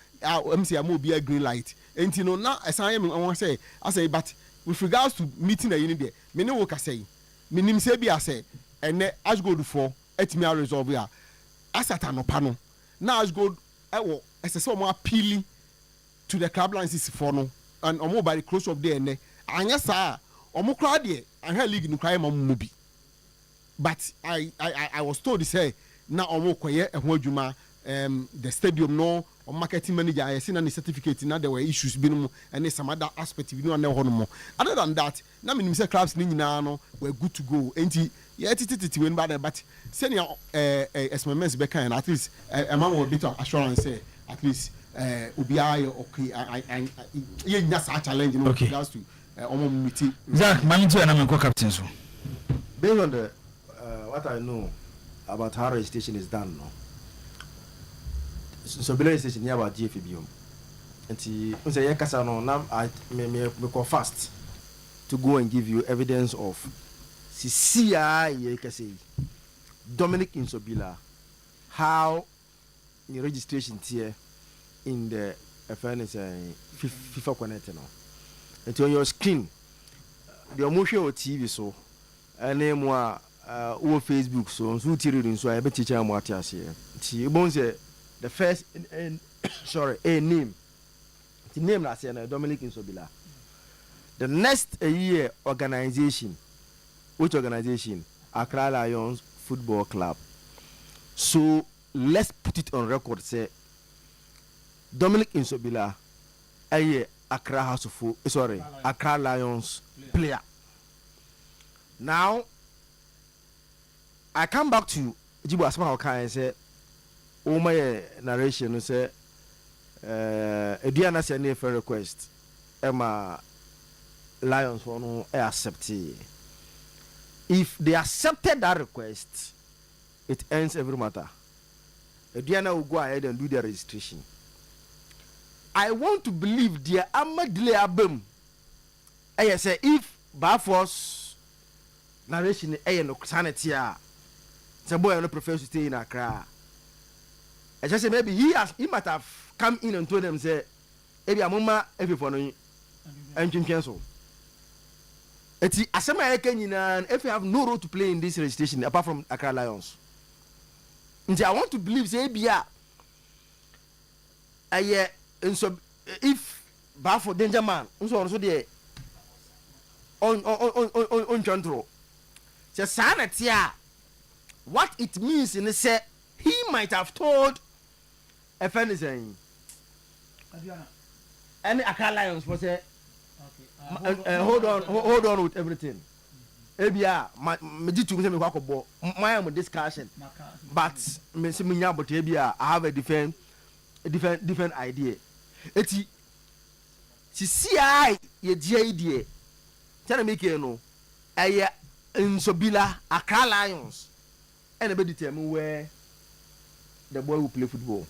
am say am obi a green light enti no na esan am won say I say but with regards to meeting the unit there me ne wo ka say me nim say bi I say and as go for etimi a resolve ya asata no pano na as go ewo esese omo appealing to the club license for no and omo by the close of day ene anya sa omo kra de ahia league no kra ma mo bi but I was told say na omo koye ehun adwuma the stadium no or marketing manager I seen any certificate na there were issues binum and some other aspect bi no na ho no other than that na me nim say clubs ni nyina no were good to go enti yeah titi when bad but senior SMMS be kind at least a man will bit of assurance say at least obiai okay I yeah that's a challenge you know okay. Regards to omo meeting Zach manager na me ko captain so based on the what I know about how registration is done no so below station here about GFBM and we say yakasa no now me go fast to go and give you evidence of CCI Dominic Insobila how the registration here in the a friend is a FIFA connected now. And on your screen, the emotion on TV so, and name more over Facebook so, so reading so I bet teacher Matias here. See, the first sorry, a name. The name last year, Dominic Insobila. The next year organization, which organization? Accra Lions Football Club. So let's put it on record. Say Dominic Insobila, Accra House of Accra Lions player. Now I come back to Jibu Asma Okai and say, "Oh my narration say, Ediana send a friend request, Emma Lions for no accept." If they accepted that request, it ends every matter. Ediana will go ahead and do their registration. I want to believe their Amadile Abem. I say if Baforce narration no sanity, some boy no prefer to stay in Accra. I just say maybe he might have come in and told them say, "Ebi amuma everyone and cancel." It's Asama Kenyan, if you have no role to play in this registration apart from Accra Lions. And I want to believe, say, if Bafo Danger Man, so there on control. So, Sanatia, what it means in the set, he might have told a friend is saying, any Accra Lions was a hold on with everything. Ebia, me did to me wako my discussion, but me say me but ebia I have a different idea. Eti, CCI ye idea. Tell me no, aye Insobila Accra Lions, and be determine where the boy will play football.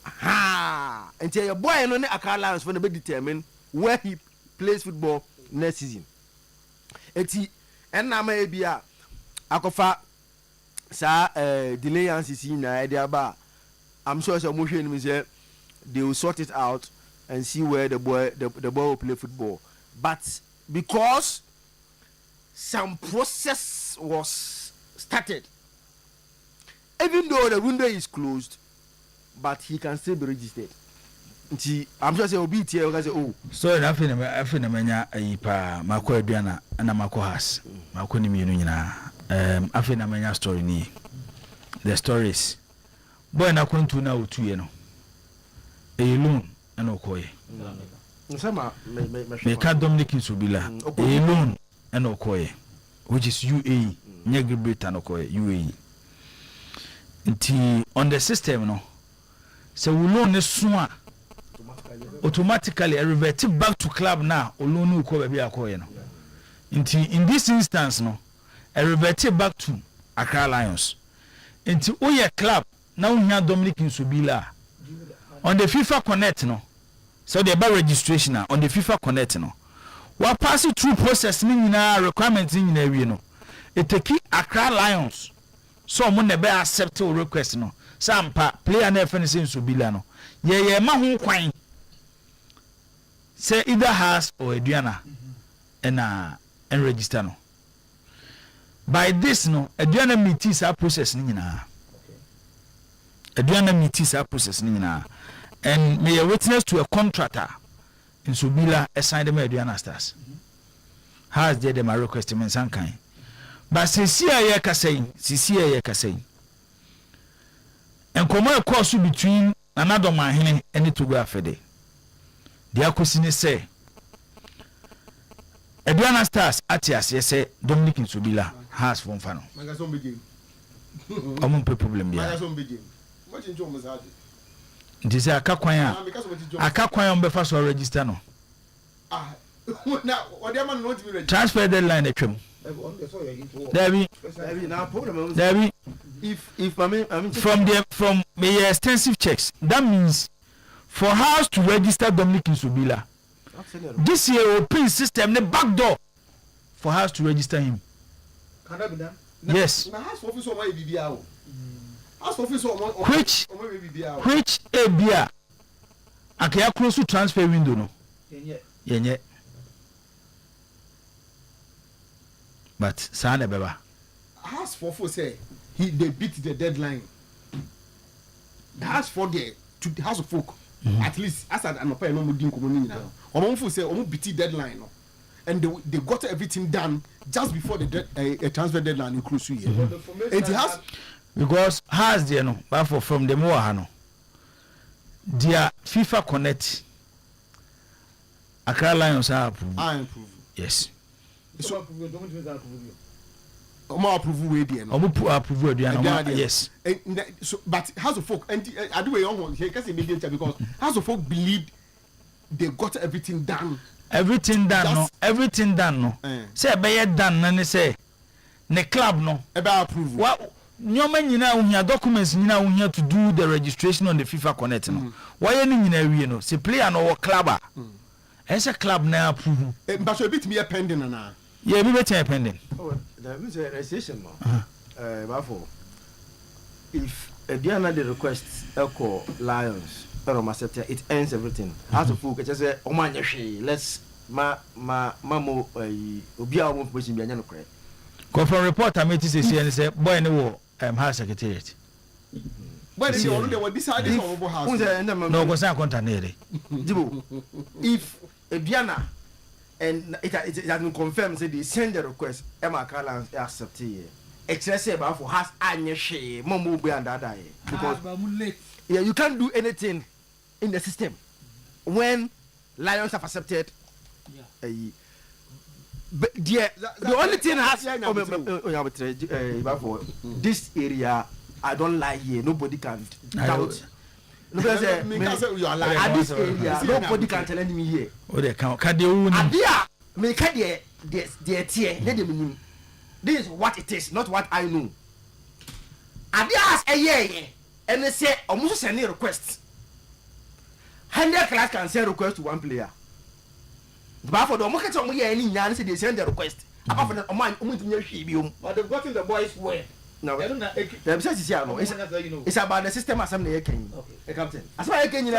Ha! And tell your boy no Accra Lions for the be determine where he plays football next season. Eti enna ma ebia akofa sa delay and CC na idea ba. I'm sure some motion me say they will sort it out and see where the boy will play football. But because some process was started, even though the window is closed, but he can still be registered. I'm just saying, be here. Okay, say, oh. So I feel manya ipa mako aduana na mako has mako ni mienu nyina. I feel manya story ni. The stories. Boy na kwentu na otuye no. Alone na okoye. Nsema me ka Dominic Insobila. Alone na okoye, which is UAE. Nyege Britain okoye UAE. Nti on the system no. So we loan ne so automatically revert back to club now olonu ko ba bia ko ye no. Nti in this instance no revert back to Accra Lions. Nti oye club na unya Dominic Insobila on the FIFA Connect no, so the about registration on the FIFA Connect no, we pass it through process ni nyina requirements ni nyina wie no, it take Accra Lions so mo never accept your request no, sampa player na fence Insobila no ye ma ho kwan say either has or Aduana and register no. By this no, Aduana meets our process ni nyina. Aduana meets our process ni nyina. And may a witness to a contractor Insobila assigned them Aduana stars. Has there them a request in some kind. But CCA ye kasei. And come course between another man and to go after day. The akusini say Aduana stars atias ye say Dominic Insobila has one fan. Omo pe problem bia. Nti say akakwan ombefa so register no. Transfer deadline etwem. Debbie, if I mean from my extensive checks, that means for house to register Dominic Insobila, this year open system the back door for house to register him. Can that be done? Yes. Which ABA akaya close to transfer window no yenye but sana beba House for say they beat the deadline. The House for the to the House of Folk at least as an open no mudin community now. Omo say omo beat deadline no, and they got everything done just before the transfer deadline in Cruise year. It has because has there no but for from the more no their FIFA Connect Accra Lions are approved. I approve. Yes. So Omo approve we there no. Omo approve we there. Yes. So but House of Folk and I do a young one here because House of Folk believe they got everything done. Everything done no. Say be done na say ne club no e be approve. What nyoma nyina uhia documents nyina uhia to do the registration on the FIFA Connect no. Why ni nyina wie no. Say player no club a. Ese club na approve. But so bit me pending na. Yeah, be better pending. Oh, there is a registration no. Therefore, if Diana the request echo Lions it ends everything. As of folk, just say Omanya let's mo obi a mo position bi anya no kre. Confirm report I made say say boy ne wo house secretariat. Boy they already were decided on house. No go sign contract na ere. Dibo, if Diana and it has been confirmed say they send the request Emma Carlans accept it. Express about for has anya she mo be under that because yeah you can't do anything in the system when Lions have accepted. But the only thing has this area I don't lie here, nobody can doubt. Because at this area nobody can tell me here. Oh they can Adia make the tier let them. This is what it is, not what I know. Adia has a year and they say almost send a request. 100 class can send request to one player. But for the market on any yan say they send the request. Apart from the man but they've gotten the boys where no it's about the system assembly can okay captain as why can you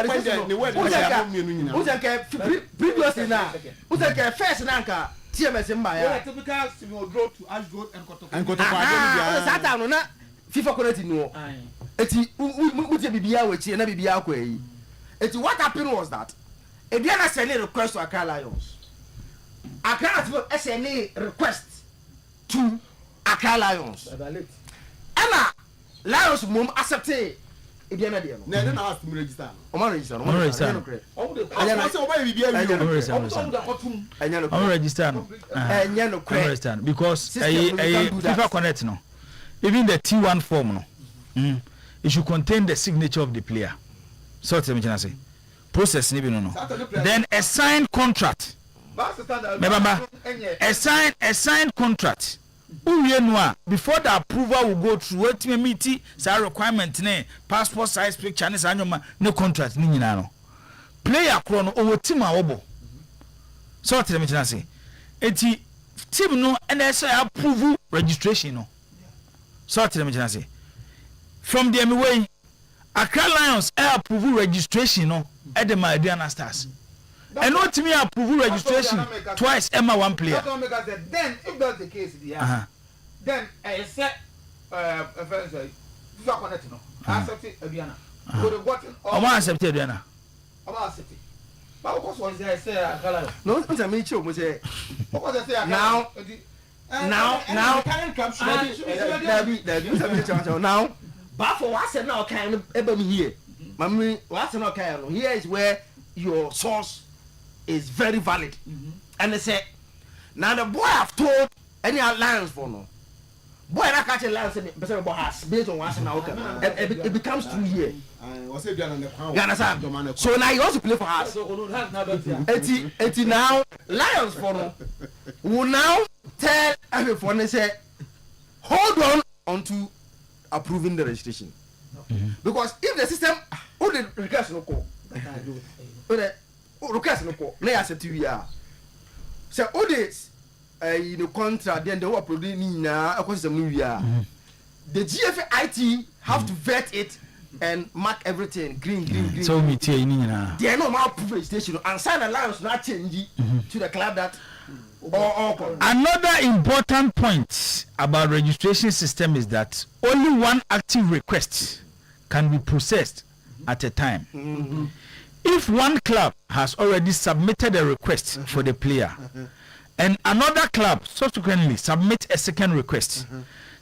previously now who's like first nanka TMS mbaya typical similar draw to ash gold and kotoko Satan na FIFA Connect no eti mutie bibia wachi na bibia akwa yi eti what happened was that Ediana send a request to Accra Lions. Accra send a request to Accra Lions. Emma Lions mum accepted Ediana there. No, no, ask me register. Omo register. Because FIFA Connect no. Even the T1 form no. It should contain the signature of the player. So tell me can I say process ni bi no. Then a signed contract. Remember, a signed contract. Before the approval will go through, what me meet say requirement ne passport size picture ne sanyoma ne contract ni nyina no. Player kro no owo team a wobo. So tell me can I say eti team no and say approve registration no. So tell me can I say from the way Accra Lions approve registration no at the Madiana Stars. And not me approve registration twice Emma one player. Then if that's the case then I said FIFA Connect no accept Aduana. Would have gotten all accept Aduana. Accept. But of course was I say Accra. No, I mean you say now but for what said now can ever here. Mammy, what's not kind here is where your source is very valid. And they say, now the boy have told any alliance for no. Boy, I catch a lance based on what's now. It becomes 2 years. You understand? So now you also play for us. 80 now, Lions for no will now tell everyone they say, hold on to approving the registration. Because if the system all the request no call request no call na accept we are so all this contract then they will produce na according to we are the GFIT have to vet it and mark everything green. So me tell you now. They are not more proof registration and sign alliance not change to the club that. Another important point about registration system is that only one active request can be processed at a time. If one club has already submitted a request for the player and another club subsequently submit a second request,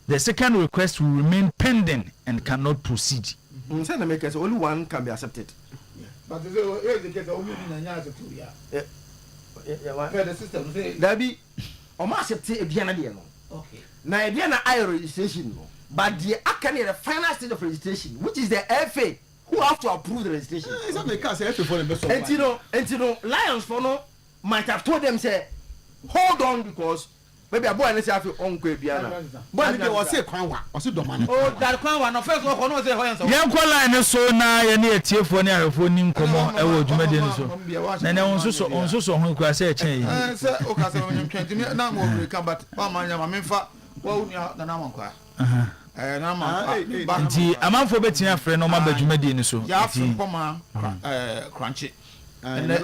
the second request will remain pending and cannot proceed. Only one can be accepted. But here's the case, only the system say There be almost accept a Diana. okay. Now, Diana I registration, but the the final stage of registration, which is the FA, who have to approve the registration. And you know, Lions for no might have told them say, hold on because maybe a boy and say have your own Biana. But maybe was say Kwanwa, or so Domano. Oh, that Kwanwa, no first one, no say Hoyans. Yankola and so now, any tear for near phone in common, I will do so. Then I also saw who could say change. Sir, okay, now more come, but Pamma, Memfa, well, the Namanqua. Nti amanfo betia frɛ no ma badwumadi ni so ya afro poma crunchy and I'm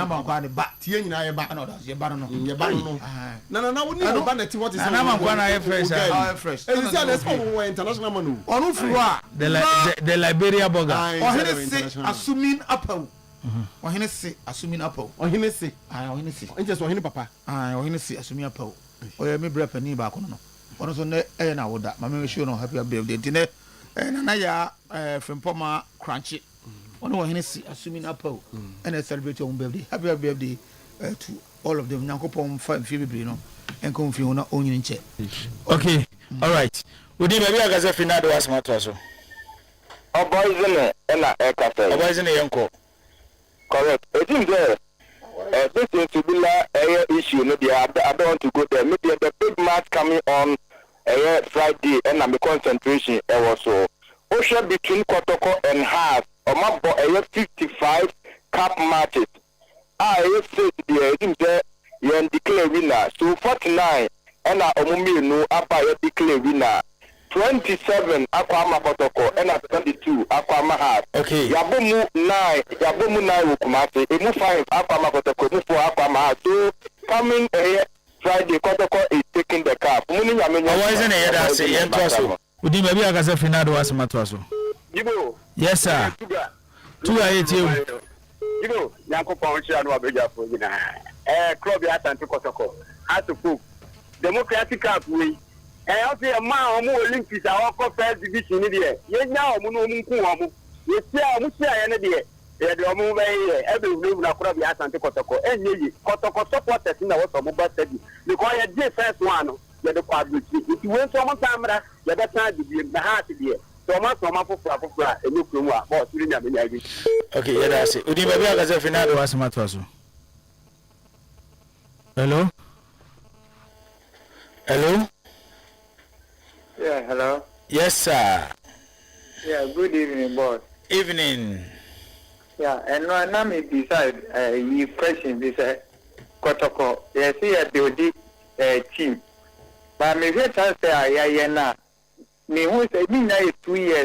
going to bat tie nyina ye ba na odas ye ba no ye ba no na woni no ba na ti what is na man kwa na ye fresh e say let's go international man onu furu a the Liberia burger ohene se assuming apau ohene se assuming apau ohene se inches ohene papa ohene se assuming apau oye me bra pani ba kono no ono so ne e na woda ma me show no happy birthday dine na ya frimpoma crunchy ono ohene se assuming apau and celebrate your birthday happy birthday to all of them nyankopon fa mfie bebre no enko mfie ho na onyin nche. Okay, all right, odi baby agaze finado asmato so Oboizene na ekase oboizene yenko correct it is there. This is to be a issue. Maybe I don't want to go there. Maybe the big match coming on Friday, and I'm concentration. Also, ocean between Kotoko and Haas. Or my boy, 55 cup matches. I say there, you declare winner. So 49, and I no apa declare winner. 27 Aquama Kotoko and 22 Aquama Haas. Okay. Yabomu 9 Ukumase, emu 5 Aquama Kotoko, emu 4 Aquama Haas. So coming Friday, Kotoko is taking the cup. Muni Yamenyo. Why isn't it that say Yentoso? Udi maybe agaze finado asmato. Yibo. Yes sir. Two are you. Yibo, Yanko Poncha no abeja for you na. Club ya Santo Kotoko. Has to cook. Democratic Cup we. I say a man who Olympics our first division in there. Yes, now, Munumu, you see, I must say, and there. They are moving every room like Rabia Santa Kotoko. And you, Kotoko supporters in our mobile study. Because I did first one, you're the quadruple. If you went some camera, you're the time to be in the heart of the year. So much from a proper and look from what boss. Okay, yeah, that's it. Udi baby agaze finado asmato. Hello? Hello? Yeah, hello. Yes, sir. Yeah, good evening, boss. Evening. Yeah, and now me decide you question this Kotoko. Yes, here the team. But me get chance say na. Me who say me na 2 years